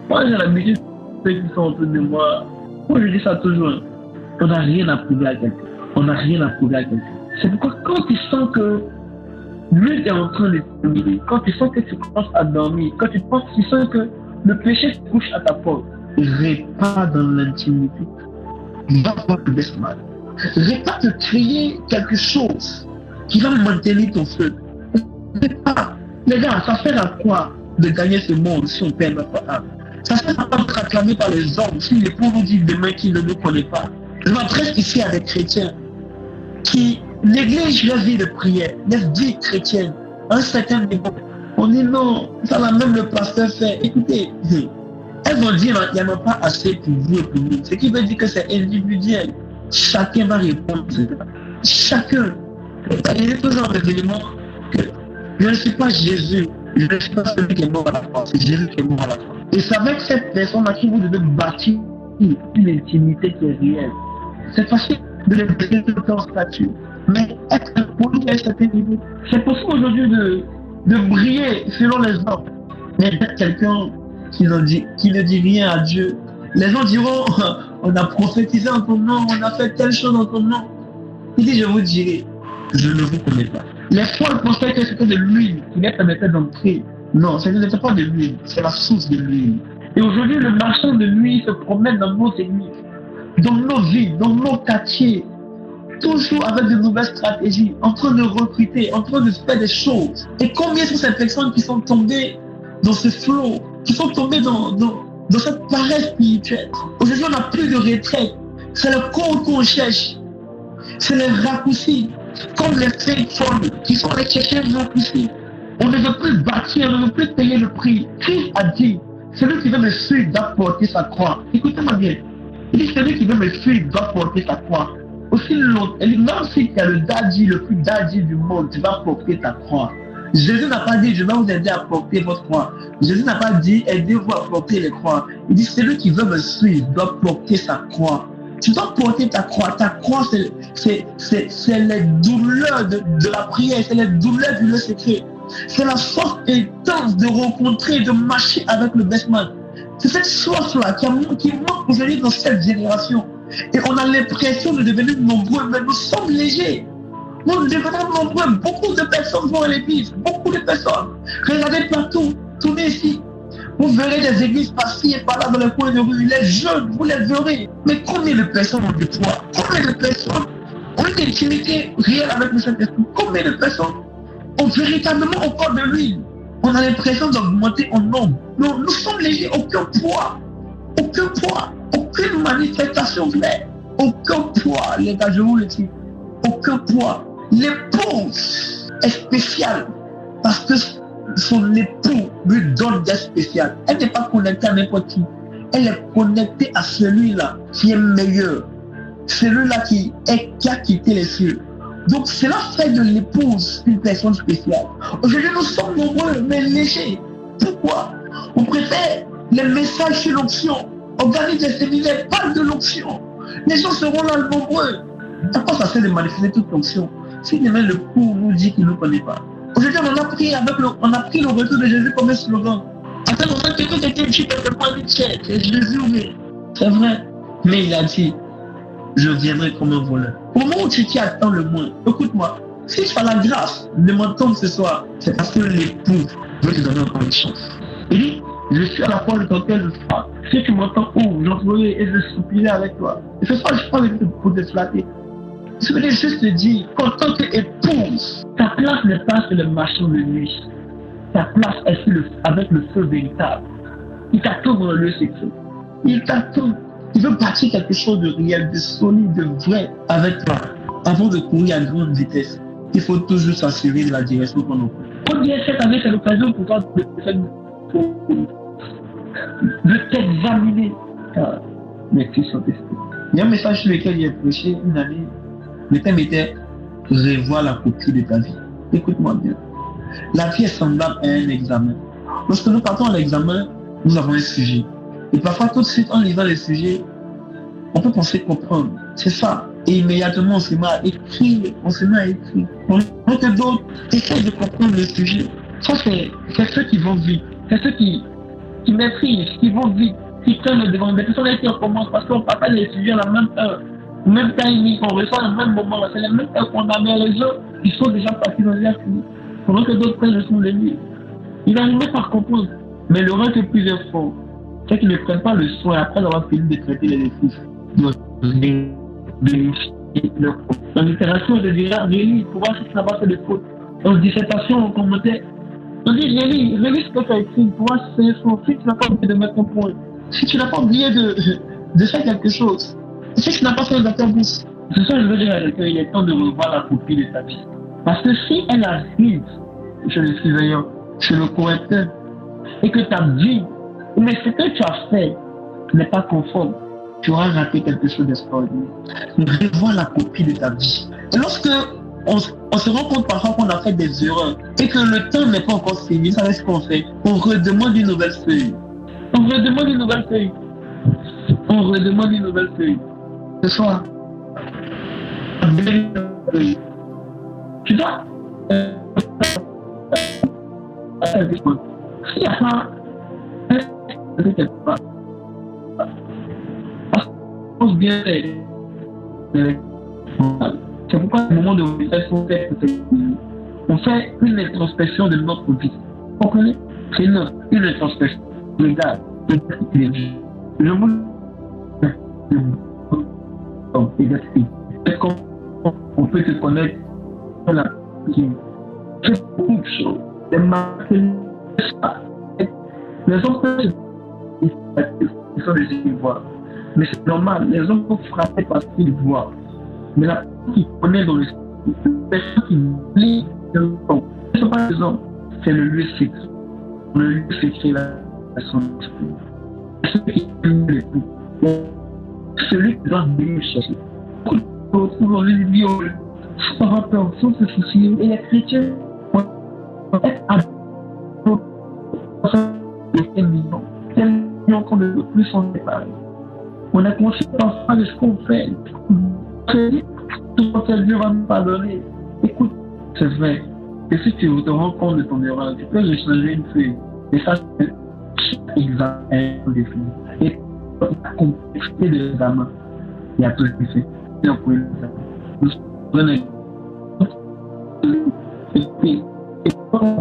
moi j'ai l'habitude de ceux qui sont autour de moi. Moi je dis ça toujours, on n'a rien à prouver à quelqu'un. On n'a rien à prouver à quelqu'un. C'est pourquoi quand tu sens que l'huile est en train de terminer, quand tu sens que tu commences à dormir, quand tu sens que le péché se couche à ta porte, répare dans l'intimité. Va pas te baisser mal. Répare te créer quelque chose qui va maintenir ton feu. Répare. Les gars, ça sert à quoi de gagner ce monde si on perd notre âme? Ça sert à quoi d'être acclamé par les hommes si l'époux nous dit demain qu'il ne nous connaît pas? Je m'adresse ici à des chrétiens qui négligent leur vie de prière, leur vie chrétienne, à un certain niveau. On dit non, ça va même le pasteur faire. Écoutez, elles vont dire il n'y en a pas assez pour vous et pour nous. Ce qui veut dire que c'est individuel. Chacun va répondre. Chacun. Il y a toujours des éléments que Je ne suis pas Jésus. Je ne suis pas celui qui est mort à la croix. C'est Jésus qui est mort à la croix. Et c'est avec cette personne-là que vous devez bâtir une intimité qui est réelle. C'est facile de les briser dans leur statut. Mais être poli à un certain niveau. C'est possible aujourd'hui de briller selon les hommes. Mais d'être quelqu'un qui ne dit rien à Dieu. Les gens diront, on a prophétisé en ton nom, on a fait telle chose en ton nom. Il dit, je vous dirai, je ne vous connais pas. Les folles pensaient que c'était de l'huile qui les permettait d'entrer. Non, ce n'était pas de l'huile, c'est la source de l'huile. Et aujourd'hui, le marchand de l'huile se promène dans nos églises, dans nos villes, dans nos quartiers, toujours avec de nouvelles stratégies, en train de recruter, en train de faire des choses. Et combien sont ces personnes qui sont tombées dans ce flot, qui sont tombées dans cette paresse spirituelle? Aujourd'hui, on n'a plus de retraite. C'est le code qu'on cherche. C'est les raccourcis. Comme les fake folles qui sont allés chercher les raccourcis. On ne veut plus bâtir, on ne veut plus payer le prix. Christ a dit, celui qui veut me suivre doit porter sa croix. Écoutez-moi bien. Il dit, celui qui veut me suivre doit porter sa croix. Aussi longtemps, même si tu as le daddy, le plus daddy du monde, tu vas porter ta croix. Jésus n'a pas dit, je vais vous aider à porter votre croix. Jésus n'a pas dit, aidez-vous à porter les croix. Il dit, celui qui veut me suivre doit porter sa croix. Tu dois porter ta croix. Ta croix, c'est les douleurs de la prière, c'est les douleurs du secret. C'est la force intense de rencontrer, de marcher avec le Bestman. C'est cette soif-là qui manque aujourd'hui dans cette génération. Et on a l'impression de devenir nombreux, mais nous sommes légers. Nous devenons nombreux. Beaucoup de personnes vont à l'église. Beaucoup de personnes. Regardez partout. Tournez ici. Vous verrez des églises par-ci et par-là dans les coins de rue. Les jeunes, vous les verrez. Mais combien de personnes ont du poids? Combien de personnes ont une intimité réelle avec le Saint-Esprit? Combien de personnes ont véritablement encore de l'huile? On a l'impression d'augmenter en nombre. Nous sommes légers. Aucun poids. Aucun poids. Aucune manifestation vraie. Aucun poids, les gars, je vous le dis. Aucun poids. L'épouse est spéciale parce que son époux lui donne des spéciales. Elle n'est pas connectée à n'importe qui. Elle est connectée à celui-là qui est meilleur. Celui-là qui a quitté les cieux. Donc cela fait de l'épouse une personne spéciale. Aujourd'hui, nous sommes nombreux, mais légers. Pourquoi? On préfère les messages sur l'onction. Organise des séminaires, parle de l'onction. Les gens seront là nombreux. À quoi ça sert de manifester toute l'onction si demain le coup nous dit qu'il ne nous connaît pas? Aujourd'hui, on a pris le retour de Jésus comme un slogan. Après, on a quelqu'un qui était dit quelque part, c'est Jésus, oui. C'est vrai. Mais il a dit, je viendrai comme un voleur. Au moment où tu t'y attends le moins, écoute-moi, si tu as la grâce de m'entendre ce soir, c'est parce que l'époux veut te donner encore une chance. Il dit, je suis à la porte de ton cœur, je frappe. Si tu m'entends, ouvre, j'entrerai et je soupirai avec toi. Et ce soir, je parle de pour te flatter. Je voulais juste te dire qu'en tant qu'épouse, ta place n'est pas sur le marchand de nuit. Ta place est avec le feu véritable. Il t'attend dans le secret. Il t'attend. Il veut bâtir quelque chose de réel, de solide, de vrai avec toi. Avant de courir à grande vitesse, il faut toujours s'assurer de la direction qu'on a. On dit cette année, c'est l'occasion pour toi de t'examiner. Merci Saint-Esprit. Il y a un message sur lequel il a prêché une année. Le thème était revoir la copie de ta vie. Écoute-moi bien. La vie est semblable à un examen. Lorsque nous partons à l'examen, nous avons un sujet. Et parfois, tout de suite, en lisant le sujet, on peut penser comprendre. C'est ça. Et immédiatement, on se met à écrire. Pendant que d'autres essaient de comprendre le sujet. Ça, c'est ceux qui vont vite. C'est ceux qui maîtrisent, qui vont vite, qui prennent le devant. Des personnes qui commencent parce qu'on partage les sujets à la même heure. Même temps qu'on reçoit au même moment, c'est le même temps qu'on a, mais les autres, ils sont déjà partis dans l'air fini. Pendant que d'autres prennent le son de lui. Ils n'arrivent même pas à comprendre. Mais le reste est plus fort. Ceux qui ne prennent pas le soin après avoir fini de traiter les exercices, doivent vérifier leur faute. En littérature, on te dira, relis pour voir si tu n'as pas fait de faute. En dissertation, on commentait, on dit, relis ce que tu as écrit pour voir si c'est faux. Si tu n'as pas oublié de mettre un point, si tu n'as pas oublié de faire quelque chose, si tu n'as pas fait un boost. C'est ça que je veux dire à quelqu'un, il est temps de revoir la copie de ta vie. Parce que si elle arrive chez le surveillant, chez le correcteur, et que ta vie, mais ce que tu as fait n'est pas conforme, tu auras raté quelque chose d'extraordinaire. Revois la copie de ta vie. Et lorsque on se rend compte parfois qu'on a fait des erreurs et que le temps n'est pas encore fini. Ça ce qu'on fait. On redemande une nouvelle feuille. On redemande une nouvelle feuille. On redemande une nouvelle feuille. Ce soir, tu dois s'il n'y a pas pense bien. C'est pourquoi au moment de on fait une introspection de notre vie. Vous comprenez? C'est une introspection. Regarde, je vous est-ce qu'on peut se connaître dans la vie? C'est beaucoup de choses. Les hommes ils sont des gens. Mais c'est normal, les hommes sont frappés parce qu'ils voient. Mais la personne qui connaît dans le personne qui lit dans le temps, ce ne sont pas les hommes, c'est le lieu secret. Le lieu secret, la personne. Celui qui doit venir chercher. On lui dit, ça va peur, sans se soucier. Et les chrétiens, on est à des millions. Des millions qu'on ne peut plus s'en séparer. On a conscience de ce qu'on fait. Tout ce Dieu va nous pardonner. Écoute, c'est vrai. Et si tu te rends compte de ton erreur, tu peux changer une feuille. Et ça, c'est l'examen défini. Et la complexité de l'examen, il y a tout ce qui fait. Nous sommes et quand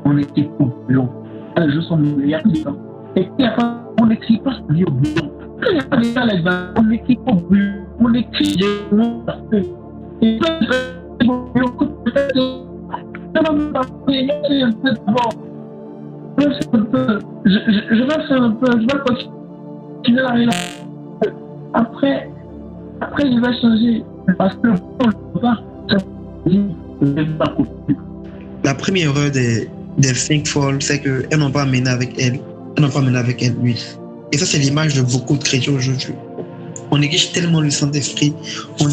on était complot. Les jours sont il y a plus de temps. Et puis après, on n'écrit pas ce livre au boulot. Quand il y a des gens là-dedans, on écrit au boulot. On écrit des mots parce que. Et puis, je vais faire un peu, je vais continuer la relation. Après, je vais changer. Parce que la première erreur des Thankful, c'est qu'elles n'ont pas mené avec elle. Elles n'ont pas mené avec elle, lui. Et ça, c'est l'image de beaucoup de chrétiens aujourd'hui. On néglige tellement le Saint-Esprit, on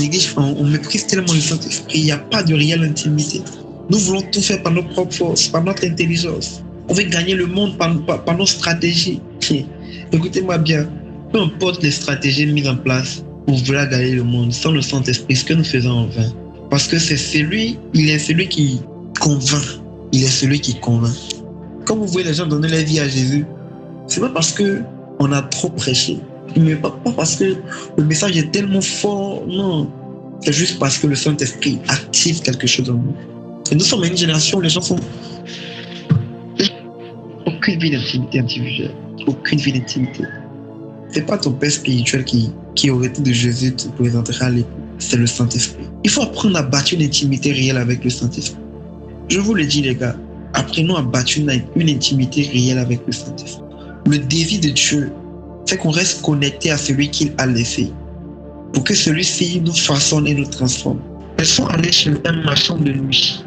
méprise tellement le Saint-Esprit, il n'y a pas de réelle intimité. Nous voulons tout faire par nos propres forces, par notre intelligence. On veut gagner le monde par nos stratégies. Écoutez-moi bien, peu importe les stratégies mises en place pour vouloir gagner le monde, sans le Saint-Esprit, ce que nous faisons en vain. Parce que il est celui qui convainc. Il est celui qui convainc. Quand vous voyez les gens donner leur vie à Jésus, c'est pas parce qu'on a trop prêché, mais pas parce que le message est tellement fort, non. C'est juste parce que le Saint-Esprit active quelque chose en nous. Et nous sommes une génération où les gens sont... Aucune vie d'intimité individuelle. Aucune vie d'intimité. C'est pas ton père spirituel qui aurait été de Jésus te présentera à l'époque. C'est le Saint-Esprit. Il faut apprendre à bâtir une intimité réelle avec le Saint-Esprit. Je vous le dis, les gars, apprenons à bâtir une intimité réelle avec le Saint-Esprit. Le défi de Dieu, c'est qu'on reste connecté à celui qu'il a laissé, pour que celui-ci nous façonne et nous transforme. Elles sont allées chez un marchand de nuit.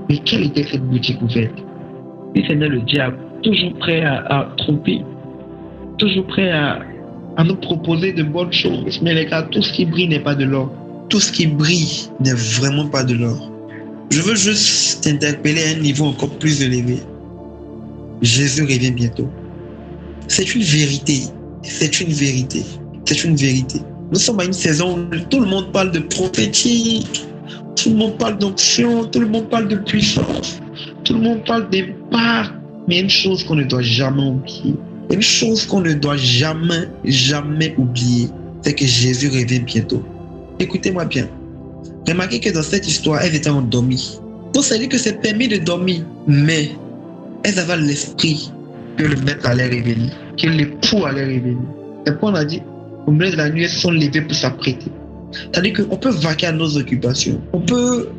Mais quelle était cette boutique ouverte? Et c'était le diable, toujours prêt à tromper, toujours prêt à nous proposer de bonnes choses. Mais les gars, tout ce qui brille n'est pas de l'or. Tout ce qui brille n'est vraiment pas de l'or. Je veux juste t'interpeller à un niveau encore plus élevé. Jésus revient bientôt. C'est une vérité. C'est une vérité. C'est une vérité. Nous sommes à une saison où tout le monde parle de prophétique, tout le monde parle d'onction, tout le monde parle de puissance, tout le monde parle d'impact. Mais il y a une chose qu'on ne doit jamais oublier. Une chose qu'on ne doit jamais oublier, c'est que Jésus revient bientôt. Écoutez-moi bien. Remarquez que dans cette histoire, elles étaient endormies. Donc ça veut dire que c'est permis de dormir, mais elles avaient l'esprit que le maître allait révéler, que l'époux allait révéler. Et puis on a dit, au milieu de la nuit, elles se sont levées pour s'apprêter. C'est-à-dire qu'on peut vaquer à nos occupations, on peut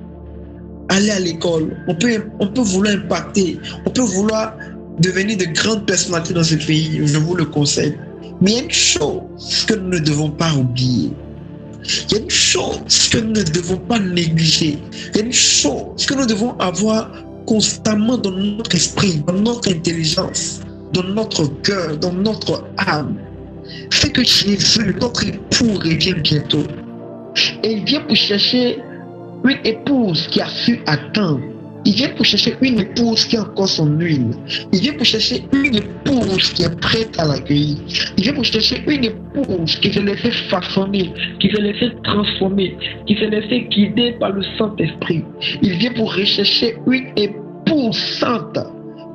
aller à l'école, on peut vouloir impacter, on peut vouloir devenir de grandes personnalités dans ce pays, je vous le conseille. Mais il y a une chose que nous ne devons pas oublier. Il y a une chose que nous ne devons pas négliger. Il y a une chose que nous devons avoir constamment dans notre esprit, dans notre intelligence, dans notre cœur, dans notre âme. C'est que Jésus, notre époux, revient bientôt. Et il vient pour chercher une épouse qui a su attendre. Il vient pour chercher une épouse qui a encore son huile. Il vient pour chercher une épouse qui est prête à l'accueillir. Il vient pour chercher une épouse qui s'est laissée façonner, qui s'est laissée transformer, qui s'est laissée guider par le Saint-Esprit. Il vient pour rechercher une épouse sainte,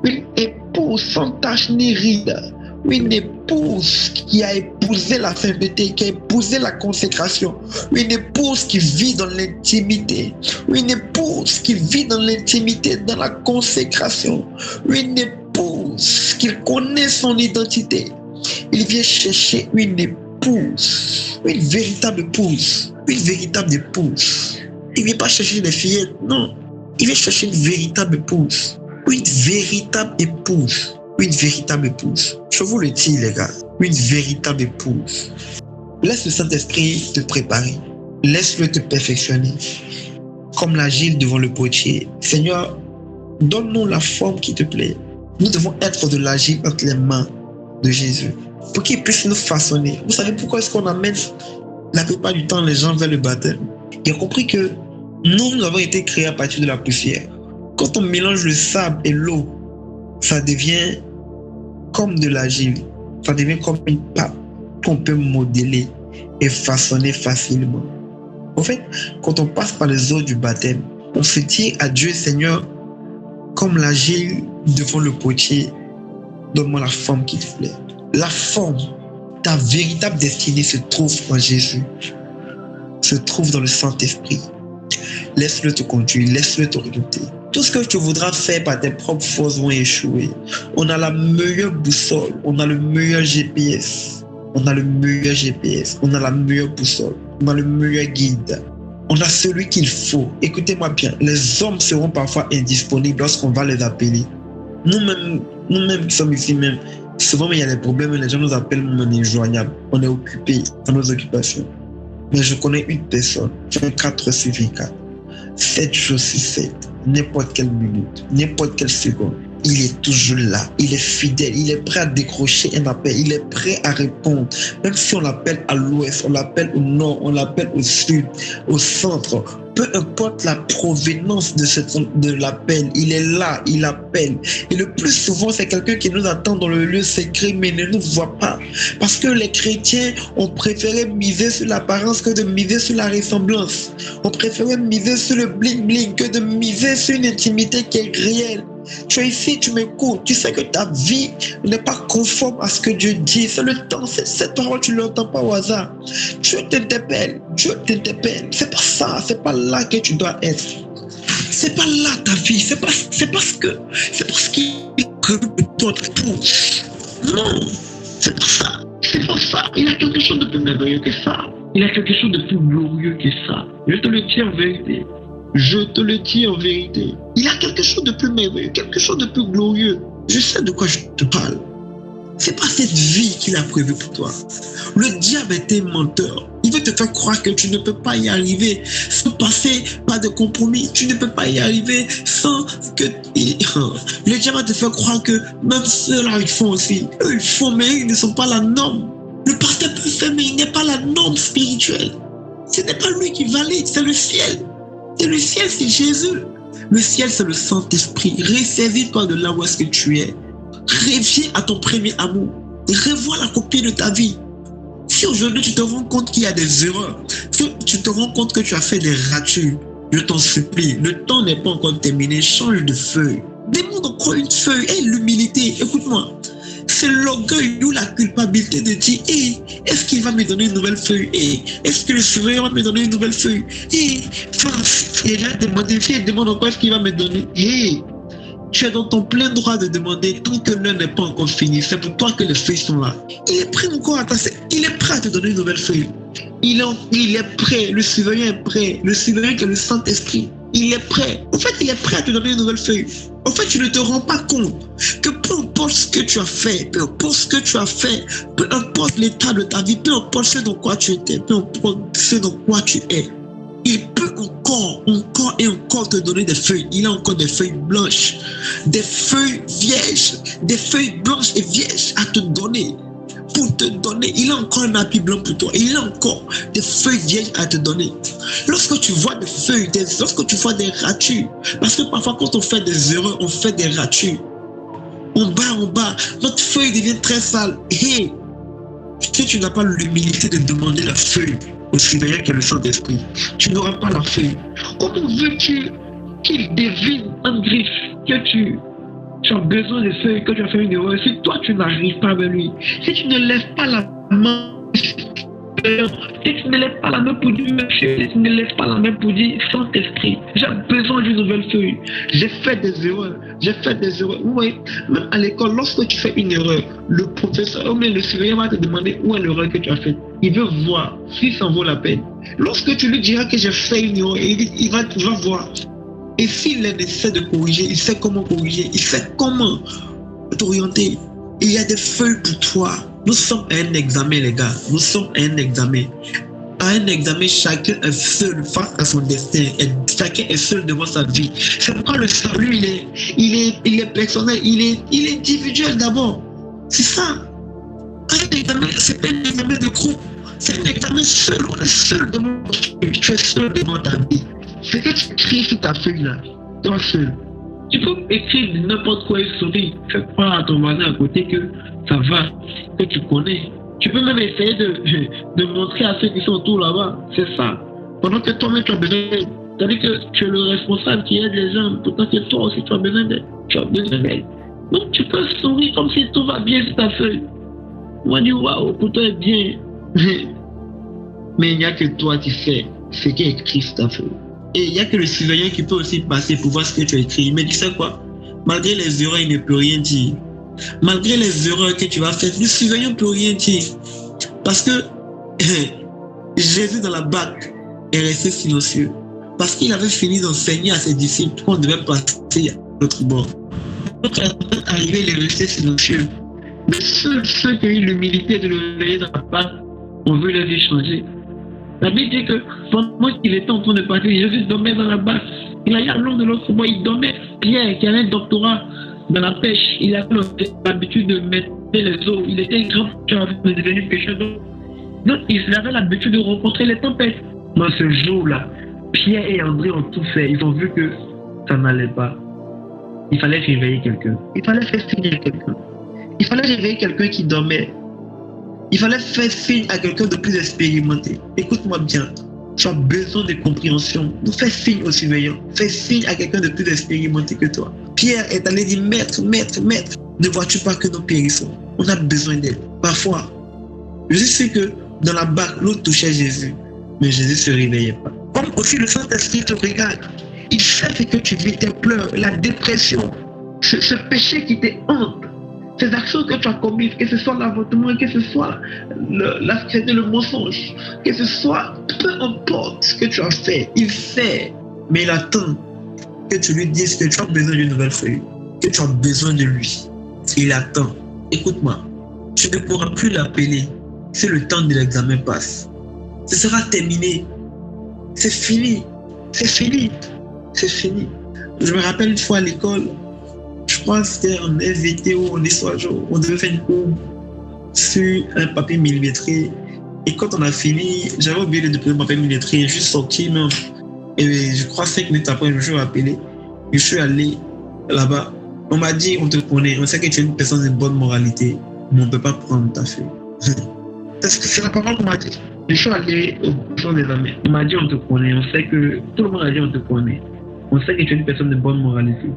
une épouse sans tache ni ride, une épouse qui a épousé la sainteté, qui a épousé la consécration, une épouse qui vit dans l'intimité, une épouse qui vit dans l'intimité, dans la consécration, une épouse qui connaît son identité. Il vient chercher une épouse, une véritable épouse, une véritable épouse. Il ne vient pas chercher des fillettes, non. Il vient chercher une véritable épouse, une véritable épouse. Une véritable épouse. Je vous le dis, les gars, une véritable épouse. Laisse le Saint-Esprit te préparer. Laisse-le te perfectionner. Comme l'agile devant le potier. Seigneur, donne-nous la forme qui te plaît. Nous devons être de l'agile entre les mains de Jésus. Pour qu'il puisse nous façonner. Vous savez pourquoi est-ce qu'on amène la plupart du temps les gens vers le baptême? Il a compris que nous avons été créés à partir de la poussière. Quand on mélange le sable et l'eau, ça devient comme de l'argile, ça devient comme une pâte qu'on peut modeler et façonner facilement. En fait, quand on passe par les eaux du baptême, on se dit à Dieu, Seigneur, comme l'argile devant le potier, donne-moi la forme qui te plaît. La forme, ta véritable destinée se trouve en Jésus, se trouve dans le Saint-Esprit. Laisse-le te conduire, laisse-le te redouter. Tout ce que tu voudras faire par tes propres forces vont échouer. On a la meilleure boussole, on a le meilleur GPS, on a le meilleur GPS, on a la meilleure boussole, on a le meilleur guide. On a celui qu'il faut. Écoutez-moi bien, les hommes seront parfois indisponibles lorsqu'on va les appeler. Nous-mêmes qui sommes ici même, souvent il y a des problèmes, les gens nous appellent, on est injoignable, on est occupé dans nos occupations. Mais je connais une personne, 24 heures sur 24, 7 jours sur 7, n'importe quelle minute, n'importe quelle seconde. Il est toujours là, il est fidèle, il est prêt à décrocher un appel, il est prêt à répondre. Même si on l'appelle à l'ouest, on l'appelle au nord, on l'appelle au sud, au centre, peu importe la provenance de l'appel, il est là, il appelle. Et le plus souvent, c'est quelqu'un qui nous attend dans le lieu secret, mais ne nous voit pas. Parce que les chrétiens ont préféré miser sur l'apparence que de miser sur la ressemblance. On préférait miser sur le bling-bling que de miser sur une intimité qui est réelle. Tu es ici, tu m'écoutes, tu sais que ta vie n'est pas conforme à ce que Dieu dit. C'est le temps, cette parole, tu ne l'entends pas au hasard. Dieu t'interpelle, Dieu t'interpelle. C'est pas ça, c'est pas là que tu dois être. C'est pas là ta vie, c'est parce qu'il est prévu pour toi de pousse. Non, c'est pas ça, c'est pas ça. Il y a quelque chose de plus merveilleux que ça. Il y a quelque chose de plus glorieux que ça. Je te le dis en vérité. Je te le dis en vérité. Il y a quelque chose de plus merveilleux, quelque chose de plus glorieux. Je sais de quoi je te parle. C'est pas cette vie qu'il a prévue pour toi. Le diable est un menteur. Il veut te faire croire que tu ne peux pas y arriver sans passer par de compromis. Tu ne peux pas y arriver sans que... Le diable va te faire croire que même ceux-là, ils font aussi. Eux, ils font, mais ils ne sont pas la norme. Le pasteur peut faire, mais il n'est pas la norme spirituelle. Ce n'est pas lui qui valide, c'est le ciel. C'est le ciel, c'est Jésus. Le ciel, c'est le Saint-Esprit. Ressaisis-toi de là où est-ce que tu es. Reviens à ton premier amour. Revois la copie de ta vie. Si aujourd'hui tu te rends compte qu'il y a des erreurs, si tu te rends compte que tu as fait des ratures, je t'en supplie, le temps n'est pas encore terminé, change de feuille. Demande encore une feuille. Et l'humilité, écoute-moi. C'est l'orgueil ou la culpabilité de dire est-ce qu'il va me donner une nouvelle feuille? Est-ce que le surveillant va me donner une nouvelle feuille? Il a demandé, il demande encore est-ce qu'il va me donner? Tu es dans ton plein droit de demander tant que l'heure n'est pas encore finie. C'est pour toi que les feuilles sont là. Il est prêt encore à il est prêt à te donner une nouvelle feuille. Il est prêt, le surveillant est prêt. Le surveillant qui est le Saint-Esprit, il est prêt. En fait, il est prêt à te donner une nouvelle feuille. En fait, tu ne te rends pas compte que peu importe ce que tu as fait, peu importe ce que tu as fait, peu importe l'état de ta vie, peu importe ce dans quoi tu étais, peu importe ce dans quoi tu es, il peut encore et encore te donner des feuilles. Il a encore des feuilles blanches, des feuilles vierges, des feuilles blanches et vierges à te donner pour te donner. Il a encore un habit blanc pour toi. Et il a encore des feuilles vieilles à te donner. Lorsque tu vois des feuilles, lorsque tu vois des ratures, parce que parfois quand on fait des erreurs, on fait des ratures. En bas, notre feuille devient très sale. Et si tu n'as pas l'humilité de demander la feuille au surveillant qui est le Saint-Esprit, tu n'auras pas la feuille. Comment veux-tu qu'il devine en griffe que tu as besoin de feuilles, que tu as fait une erreur, si toi tu n'arrives pas avec lui, si tu ne lèves pas la main, si tu ne lèves pas la main pour dire monsieur, si tu ne lèves pas la main pour dire Saint-Esprit, j'ai besoin d'une nouvelle feuille, j'ai fait des erreurs. Oui, même à l'école, lorsque tu fais une erreur, le professeur ou même le surveillant va te demander où est l'erreur que tu as faite. Il veut voir si ça vaut la peine. Lorsque tu lui diras que j'ai fait une erreur, il va voir. Et s'il essaie de corriger, il sait comment corriger, il sait comment t'orienter. Il y a des feuilles pour toi. Nous sommes à un examen, les gars. Nous sommes à un examen. À un examen, chacun est seul face à son destin. Et chacun est seul devant sa vie. C'est pourquoi le salut, il est personnel, il est individuel d'abord. C'est ça. Un examen, c'est un examen de groupe. C'est un examen seul. On est seul devant ta vie. Tu es seul devant ta vie. C'est que tu écris sur ta feuille là, toi seul. Tu peux écrire n'importe quoi et sourire. Fais croire à ton voisin à côté que ça va, que tu connais. Tu peux même essayer de montrer à ceux qui sont autour là-bas. C'est ça. Pendant que toi-même tu as besoin d'aide. C'est-à-dire que tu es le responsable qui aide les gens. Pourtant que toi aussi tu as besoin d'aide. Donc tu peux sourire comme si tout va bien sur ta feuille. Moi je dis waouh, pour toi est bien. Mais il n'y a que toi qui sais ce qui est écrit sur ta feuille. Et il n'y a que le surveillant qui peut aussi passer pour voir ce que tu as écrit. Mais tu sais quoi? Malgré les erreurs, il ne peut rien dire. Malgré les erreurs que tu vas faire, le surveillant ne peut rien dire. Parce que Jésus dans la barque est resté silencieux. Parce qu'il avait fini d'enseigner à ses disciples qu'on devait passer à l'autre bord. Donc à l'arrivée, il est resté silencieux. Mais ceux qui ont eu l'humilité de le lever dans la barque ont vu leur vie changer. La Bible dit que pendant qu'il était en train de partir, Jésus dormait dans la barque. Il allait à l'ombre de l'autre bois, il dormait. Pierre, qui avait un doctorat dans la pêche, il avait l'habitude de mettre les eaux. Il était grand, il avait devenu pêcheur d'eau. Donc, il avait l'habitude de rencontrer les tempêtes. Dans ce jour-là, Pierre et André ont tout fait. Ils ont vu que ça n'allait pas. Il fallait réveiller quelqu'un. Il fallait faire signe à quelqu'un. Il fallait réveiller quelqu'un qui dormait. Il fallait faire signe à quelqu'un de plus expérimenté. Écoute-moi bien, tu as besoin de compréhension. Fais signe au surveillant. Fais signe à quelqu'un de plus expérimenté que toi. Pierre est allé dire, maître, ne vois-tu pas que nous périssons? On a besoin d'aide. Parfois, je sais que dans la barque, l'eau touchait Jésus, mais Jésus ne se réveillait pas. Comme aussi le Saint-Esprit te regarde. Il sait ce que tu vis, tes pleurs, la dépression, ce péché qui te hante. Ces actions que tu as commises, que ce soit l'avortement, que ce soit le mensonge, que ce soit peu importe ce que tu as fait, il sait, mais il attend que tu lui dises que tu as besoin d'une nouvelle feuille, que tu as besoin de lui. Il attend. Écoute-moi, tu ne pourras plus l'appeler si le temps de l'examen passe. Ce sera terminé. C'est fini. C'est fini. C'est fini. Je me rappelle une fois à l'école, je crois que c'était en SVT ou en histoire, on devait faire une courbe sur un papier millimétré. Et quand on a fini, j'avais oublié de prendre le papier millimétré. Je suis sorti même. Et je crois 5 minutes après, je me suis rappelé. Je suis allé là-bas. On m'a dit, on te connaît. On sait que tu es une personne de bonne moralité. Mais on ne peut pas prendre ta feuille. C'est la parole qu'on m'a dit. Je suis allé au bout des amis. On m'a dit, on te connaît. On sait que tout le monde a dit, on te connaît. On sait que tu es une personne de bonne moralité.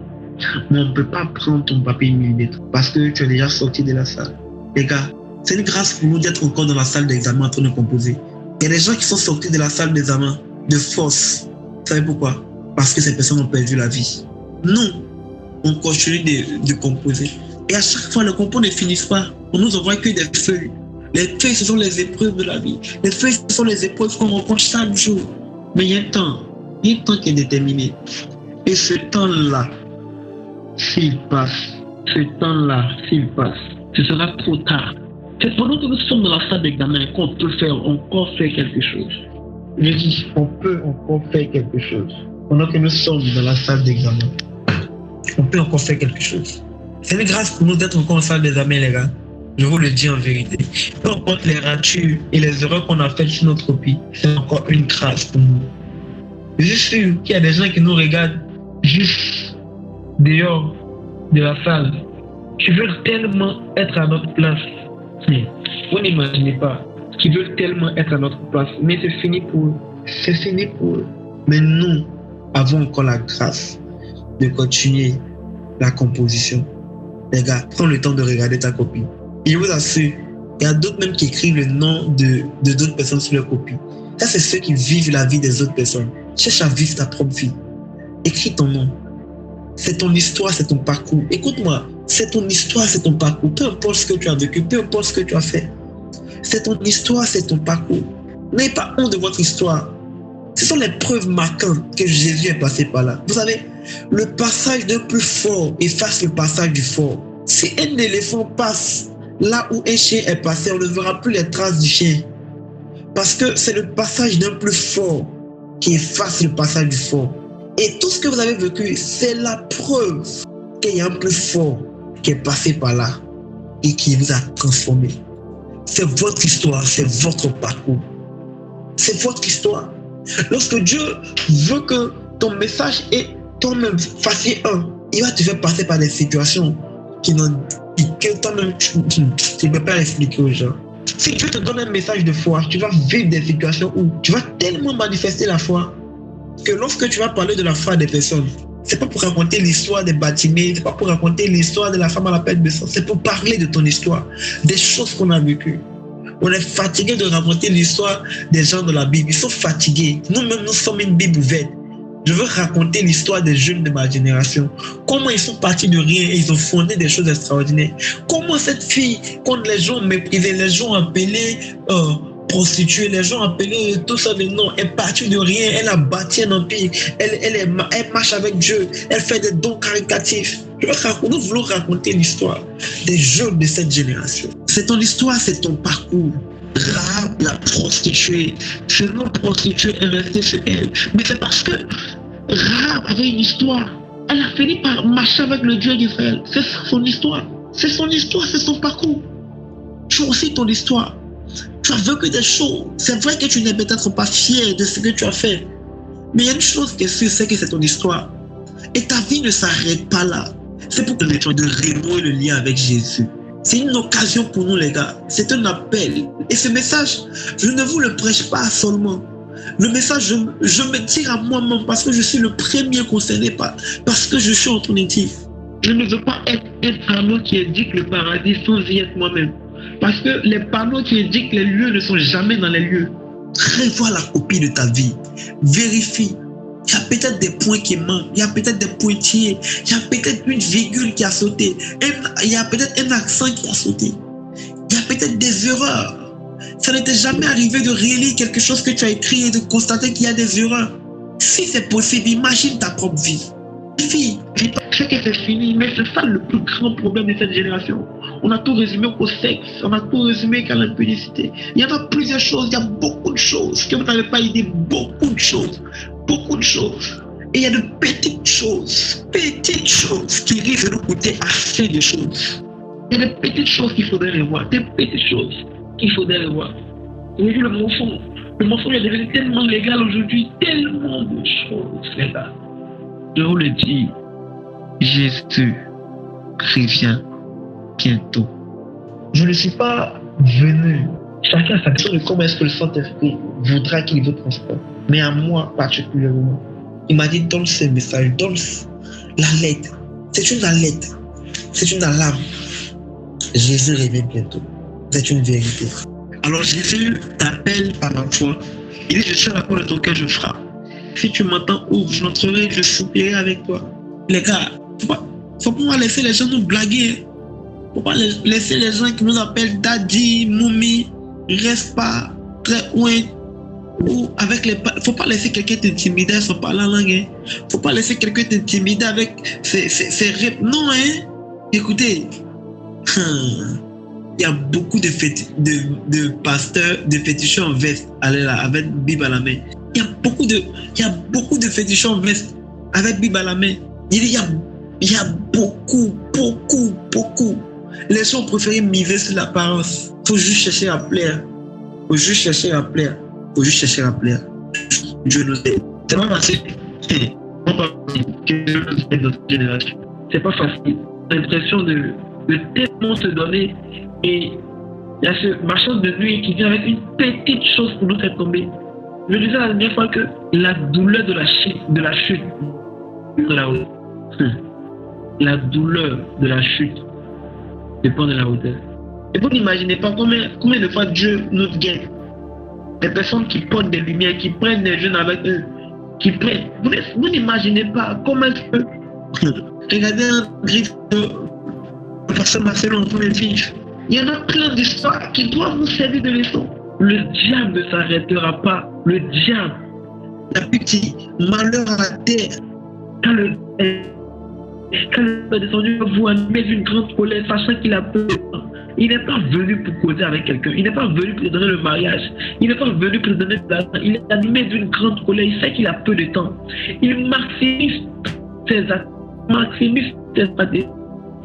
Mais on ne peut pas prendre ton papier millimètre parce que tu es déjà sorti de la salle. Les gars, c'est une grâce pour nous d'être encore dans la salle d'examen en train de composer. Il y a des gens qui sont sortis de la salle d'examen de force. Vous savez pourquoi? Parce que ces personnes ont perdu la vie. Nous, on continue de composer. Et à chaque fois, le compo ne finit pas. On nous envoie que des feuilles. Les feuilles, ce sont les épreuves de la vie. Les feuilles, ce sont les épreuves qu'on rencontre chaque jour. Mais il y a un temps qui est déterminé. Et ce temps-là, s'il passe, ce sera trop tard. C'est pendant que nous sommes dans la salle d'examen qu'on peut encore faire quelque chose. Je dis, on peut encore faire quelque chose. Pendant que nous sommes dans la salle d'examen, on peut encore faire quelque chose. C'est une grâce pour nous d'être encore en salle d'examen, les gars. Je vous le dis en vérité. Peu importe les ratures et les erreurs qu'on a faites sur notre copie, c'est encore une grâce pour nous. Je suis sûr qu'il y a des gens qui nous regardent juste dehors de la salle, qui veulent tellement être à notre place. Vous n'imaginez pas, qui veulent tellement être à notre place, mais c'est fini pour eux. C'est fini pour eux. Mais nous avons encore la grâce de continuer la composition. Les gars, prends le temps de regarder ta copie. Et je vous assure, il y a d'autres même qui écrivent le nom de d'autres personnes sur leur copie. Ça, c'est ceux qui vivent la vie des autres personnes. Cherche à vivre ta propre vie. Écris ton nom. C'est ton histoire, c'est ton parcours. Écoute-moi, c'est ton histoire, c'est ton parcours. Peu importe ce que tu as vécu, peu importe ce que tu as fait. C'est ton histoire, c'est ton parcours. N'ayez pas honte de votre histoire. Ce sont les preuves marquantes que Jésus est passé par là. Vous savez, le passage d'un plus fort efface le passage du fort. Si un éléphant passe là où un chien est passé, on ne verra plus les traces du chien. Parce que c'est le passage d'un plus fort qui efface le passage du fort. Et tout ce que vous avez vécu, c'est la preuve qu'il y a un plus fort qui est passé par là et qui vous a transformé. C'est votre histoire, c'est votre parcours. C'est votre histoire. Lorsque Dieu veut que ton message et toi-même fassiez un, il va te faire passer par des situations que toi-même tu ne peux pas expliquer aux gens. Si Dieu te donne un message de foi, tu vas vivre des situations où tu vas tellement manifester la foi que lorsque tu vas parler de la foi des personnes, c'est pas pour raconter l'histoire des bâtiments, c'est pas pour raconter l'histoire de la femme à la perte de sang, c'est pour parler de ton histoire, des choses qu'on a vécues. On est fatigué de raconter l'histoire des gens de la Bible. Ils sont fatigués. Nous-mêmes, nous sommes une Bible ouverte. Je veux raconter l'histoire des jeunes de ma génération. Comment ils sont partis de rien et ils ont fondé des choses extraordinaires. Comment cette fille, quand les gens méprisaient, les gens appelaient prostituée, les gens appelaient tout ça de nom, elle est partie de rien, elle a bâti un empire, elle marche avec Dieu, elle fait des dons caritatifs. Nous voulons raconter l'histoire des jeunes de cette génération. C'est ton histoire, c'est ton parcours. Rahab, la prostituée, ce nom prostituée est resté sur elle. Mais c'est parce que Rahab avait une histoire. Elle a fini par marcher avec le Dieu d'Israël. C'est ça son histoire. C'est son histoire, c'est son parcours. Tu as aussi ton histoire. Tu as vécu des choses. C'est vrai que tu n'es peut-être pas fier de ce que tu as fait. Mais il y a une chose qui est sûre, c'est que c'est ton histoire. Et ta vie ne s'arrête pas là. C'est pour que nous de renouer le lien avec Jésus. C'est une occasion pour nous, les gars. C'est un appel. Et ce message, je ne vous le prêche pas seulement. Le message, je me tire à moi-même parce que je suis le premier concerné parce que je suis en Trinité. Je ne veux pas être un panneau qui indique le paradis sans y être moi-même. Parce que les panneaux qui indiquent les lieux ne sont jamais dans les lieux. Revois la copie de ta vie. Vérifie. Il y a peut-être des points qui manquent, il y a peut-être des pointillés, il y a peut-être une virgule qui a sauté, il y a peut-être un accent qui a sauté, il y a peut-être des erreurs. Ça ne t'est jamais arrivé de relire quelque chose que tu as écrit et de constater qu'il y a des erreurs. Si c'est possible, imagine ta propre vie. Fille, je ne dis pas que c'est fini, mais c'est ça le plus grand problème de cette génération. On a tout résumé au sexe, on a tout résumé qu'à l'impudicité. Il y en a plusieurs choses, il y a beaucoup de choses que vous n'avez pas idée, beaucoup de choses. Beaucoup de choses. Et il y a de petites choses qui risquent de nous coûter assez de choses. Il y a des petites choses qu'il faudrait revoir, des petites choses qu'il faudrait revoir. Aujourd'hui, le mensonge est devenu tellement légal aujourd'hui, tellement de choses, les gars. Je vous le dis, Jésus revient bientôt. Je ne suis pas venu. Chacun a sa question de comment est-ce que le Saint-Esprit voudra qu'il vous transforme. Mais à moi particulièrement, il m'a dit donne ce message, donne la lettre. C'est une lettre, c'est une alarme. Jésus revient bientôt. C'est une vérité. Alors Jésus t'appelle par la foi. Il dit je suis à la porte de ton cœur, je frappe. Si tu m'entends, ouvre, je l'entrerai, je soupierai avec toi. Les gars, faut pas laisser les gens nous blaguer. Faut pas laisser les gens qui nous appellent Daddy, Moumi, reste pas très loin. Ou avec les, faut pas laisser quelqu'un t'intimider sans parler en langue. Faut pas laisser quelqu'un t'intimider avec ses rêves. Non, hein. Écoutez, il y a beaucoup de pasteurs, de féticheurs en veste, allez là, avec Bible à la main. Il y a beaucoup de féticheurs en veste, avec Bible à la main. Il y a beaucoup Les gens ont préféré miser sur l'apparence. Il faut juste chercher à plaire. Il faut juste chercher à plaire. Il faut juste chercher à plaire. Dieu nous aide. C'est pas facile. C'est pas facile. Que Dieu nous aide dans cette génération. C'est pas facile. J'ai l'impression de tellement se donner. Et il y a ce marchand de nuit qui vient avec une petite chose pour nous faire tomber. Je disais la dernière fois que la douleur de la chute, la douleur de la chute dépend de la hauteur. Et vous n'imaginez pas combien de fois Dieu nous guette. Des personnes qui portent des lumières, qui prennent des jeunes avec eux, qui prennent. Vous n'imaginez pas comment est-ce que. Regardez un griffe de pasteur Marcelo en premier vif. Il y en a plein d'histoires qui doivent nous servir de leçon. Le diable ne s'arrêtera pas. Le diable. La petite malheur à la terre. Quand le est descendu, vous animez d'une grande colère, sachant qu'il a peu de temps. Il n'est pas venu pour causer avec quelqu'un. Il n'est pas venu pour donner le mariage. Il n'est pas venu pour donner de l'argent. Il est animé d'une grande colère. Il sait qu'il a peu de temps. Il maximise ses actes, maximise ses stratégies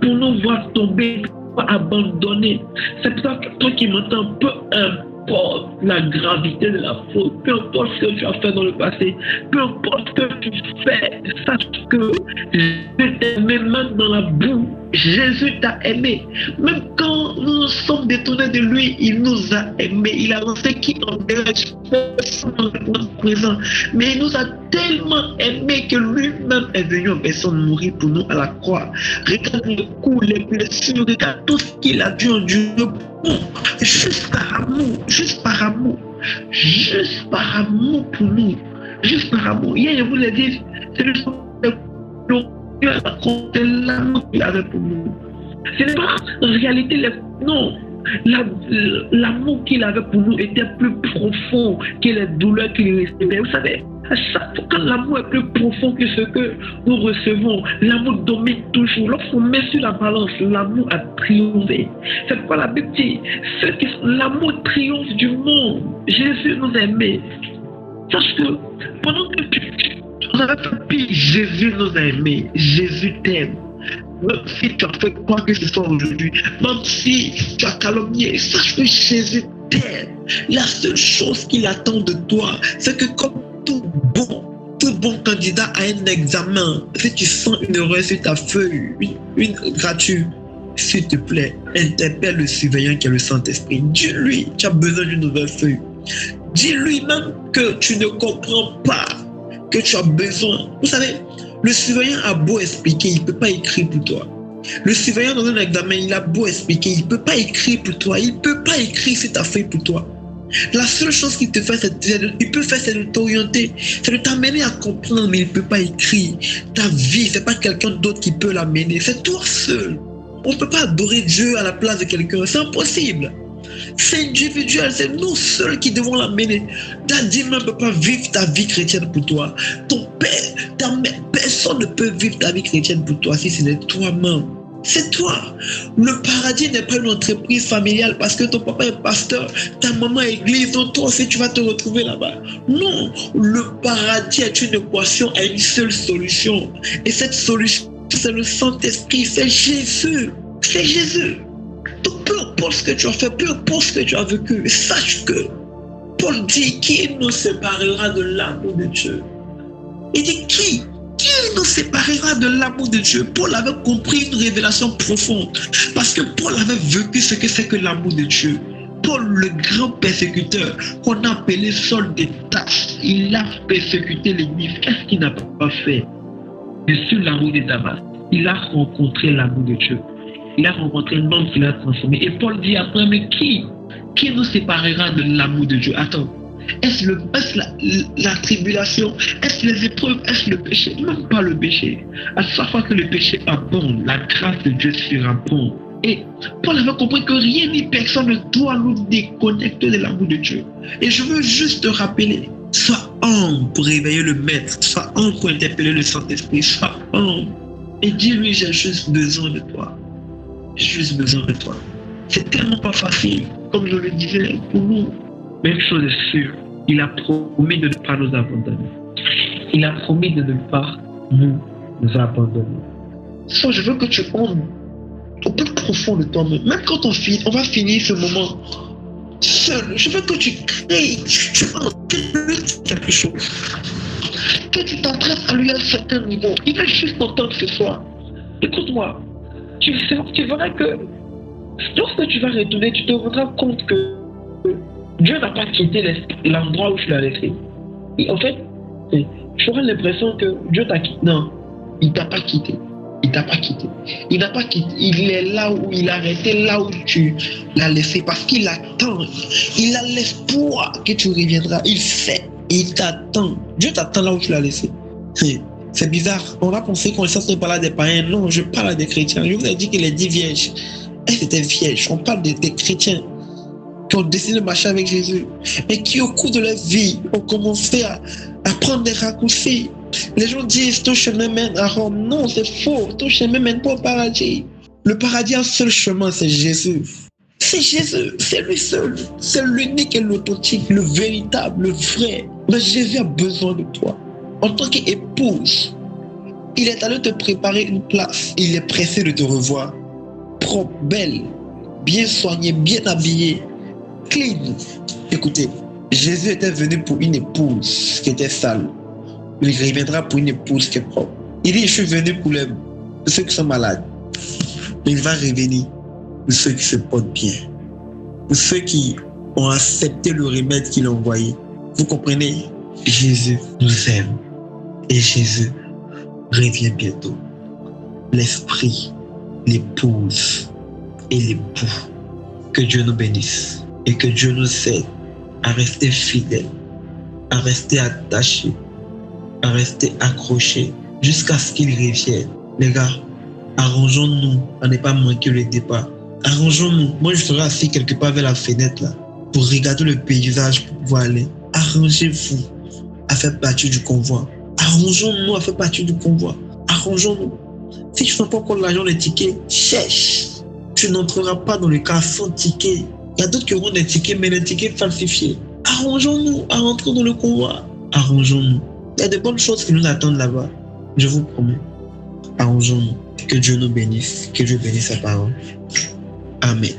pour nous voir tomber, pour abandonner. C'est pour ça que toi qui m'entends, peu importe la gravité de la faute, peu importe ce que tu as fait dans le passé, peu importe ce que tu fais, sache que Jésus t'aimait même dans la boue. Jésus t'a aimé. Même quand nous sommes détournés de lui, il nous a aimés. Il a lancé qui en présent. Mais il nous a tellement aimés que lui-même est venu en personne mourir pour nous à la croix. Regarde le coup, les blessures, regarde tout ce qu'il a dû endurer. Juste par amour, juste par amour, juste par amour pour nous, juste par amour. Hier, je vous l'ai dit, c'est le l'amour qu'il avait pour nous. Ce n'est pas en réalité, non. L'amour qu'il avait pour nous était plus profond que les douleurs qu'il recevait. Vous savez, à chaque fois que l'amour est plus profond que ce que nous recevons, l'amour domine toujours. Lorsqu'on met sur la balance, l'amour a triomphé. C'est pourquoi la Bible dit, l'amour triomphe du monde. Jésus nous aimait. Sache que pendant que on avait fait pire, Jésus nous a aimés. Jésus t'aime. Même si tu as fait quoi que ce soit aujourd'hui, même si tu as calomnié, sache que Jésus t'aime. La seule chose qu'il attend de toi, c'est que comme tout bon candidat à un examen, si tu sens une erreur sur ta feuille, une rature, s'il te plaît, interpelle le surveillant qui est le Saint-Esprit. Dis-lui, tu as besoin d'une nouvelle feuille. Dis-lui même que tu ne comprends pas, que tu as besoin. Vous savez, le surveillant a beau expliquer, il ne peut pas écrire pour toi. Le surveillant dans un examen, il a beau expliquer, il ne peut pas écrire pour toi. Il ne peut pas écrire sur ta feuille pour toi. La seule chose qu'il te fait, c'est de t'orienter, c'est de t'amener à comprendre, mais il ne peut pas écrire. Ta vie, ce n'est pas quelqu'un d'autre qui peut l'amener, c'est toi seul. On ne peut pas adorer Dieu à la place de quelqu'un, c'est impossible. C'est individuel, c'est nous seuls qui devons l'amener. Ta dîme ne peut pas vivre ta vie chrétienne pour toi. Ton père, ta mère, personne ne peut vivre ta vie chrétienne pour toi si ce n'est toi-même. C'est toi. Le paradis n'est pas une entreprise familiale parce que ton papa est pasteur, ta maman est église, donc toi aussi tu vas te retrouver là-bas. Non, le paradis est une équation à une seule solution. Et cette solution, c'est le Saint-Esprit, c'est Jésus. C'est Jésus. Donc peu importe ce que tu as fait, peu importe ce que tu as vécu, sache que Paul dit qui nous séparera de l'amour de Dieu. Il dit qui nous séparera de l'amour de Dieu. Paul avait compris une révélation profonde parce que Paul avait vécu ce que c'est que l'amour de Dieu. Paul, le grand persécuteur qu'on a appelé Saul de Tarse, il a persécuté l'église. Qu'est-ce qu'il n'a pas fait? Sur la route de Damas, il a rencontré l'amour de Dieu. Il a rencontré un homme qui l'a transformé. Et Paul dit après, mais qui nous séparera de l'amour de Dieu? Attends, est-ce la tribulation? Est-ce les épreuves? Est-ce le péché? Même pas le péché. À chaque fois que le péché abonde, la grâce de Dieu surabonde. Et Paul avait compris que rien ni personne ne doit nous déconnecter de l'amour de Dieu. Et je veux juste te rappeler, sois humble pour réveiller le Maître, sois humble pour interpeller le Saint-Esprit, sois humble. Et dis-lui, j'ai juste besoin de toi. J'ai juste besoin de toi. C'est tellement pas facile, comme je le disais, pour nous. Même chose est sûre, il a promis de ne pas nous abandonner. Il a promis de ne pas nous abandonner. So, je veux que tu honnes. On peut profond de toi-même. Même quand on va finir ce moment seul, je veux que tu crées, tu entraînes quelque chose. Que tu t'entraînes à lui à un certain niveau. Il va juste t'entendre ce soir. Écoute-moi, tu verras que lorsque tu vas retourner, tu te rendras compte que Dieu n'a pas quitté l'endroit où tu l'as laissé. Et en fait, tu auras l'impression que Dieu t'a quitté. Non, il t'a pas quitté. Il t'a pas quitté. Il n'a pas quitté. Il est là où il a arrêté, là où tu l'as laissé, parce qu'il attend. Il a l'espoir que tu reviendras. Il sait. Il t'attend. Dieu t'attend là où tu l'as laissé. C'est bizarre. On a pensé qu'on ne parle des païens. Non, je parle à des chrétiens. Je vous ai dit que les 10 vierges, elles étaient vierges. On parle des chrétiens qui ont décidé de marcher avec Jésus, mais qui au cours de leur vie ont commencé à prendre des raccourcis. Les gens disent ton chemin mène à Rome. Non, c'est faux. Ton chemin mène pas au paradis. Le paradis a un seul chemin, c'est Jésus. C'est Jésus, c'est lui seul. C'est l'unique et l'authentique, le véritable, le vrai. Mais Jésus a besoin de toi. En tant qu'épouse, il est allé te préparer une place. Il est pressé de te revoir. Propre, belle, bien soignée, bien habillée, clean. Écoutez, Jésus était venu pour une épouse qui était sale. Il reviendra pour une épouse qui est propre. Il dit, je suis venu pour ceux qui sont malades. Il va revenir pour ceux qui se portent bien. Pour ceux qui ont accepté le remède qu'il a envoyé. Vous comprenez? Jésus nous aime. Et Jésus revient bientôt. L'esprit, l'épouse et l'époux. Que Dieu nous bénisse. Et que Dieu nous aide à rester fidèles, à rester attachés, à rester accrochés jusqu'à ce qu'il revienne. Les gars, arrangeons-nous à ne pas manquer le départ. Arrangeons-nous. Moi, je serai assis quelque part vers la fenêtre là pour regarder le paysage pour pouvoir aller. Arrangez-vous à faire partie du convoi. Arrangeons-nous à faire partie du convoi. Arrangeons-nous. Si tu n'as pas encore l'argent des tickets, cherche. Tu n'entreras pas dans le cas sans ticket. Il y a d'autres qui auront des tickets, mais des tickets falsifiés. Arrangeons-nous à rentrer dans le convoi. Arrangeons-nous. Il y a de bonnes choses qui nous attendent là-bas. Je vous promets. Arrangeons-nous. Que Dieu nous bénisse. Que Dieu bénisse sa parole. Amen.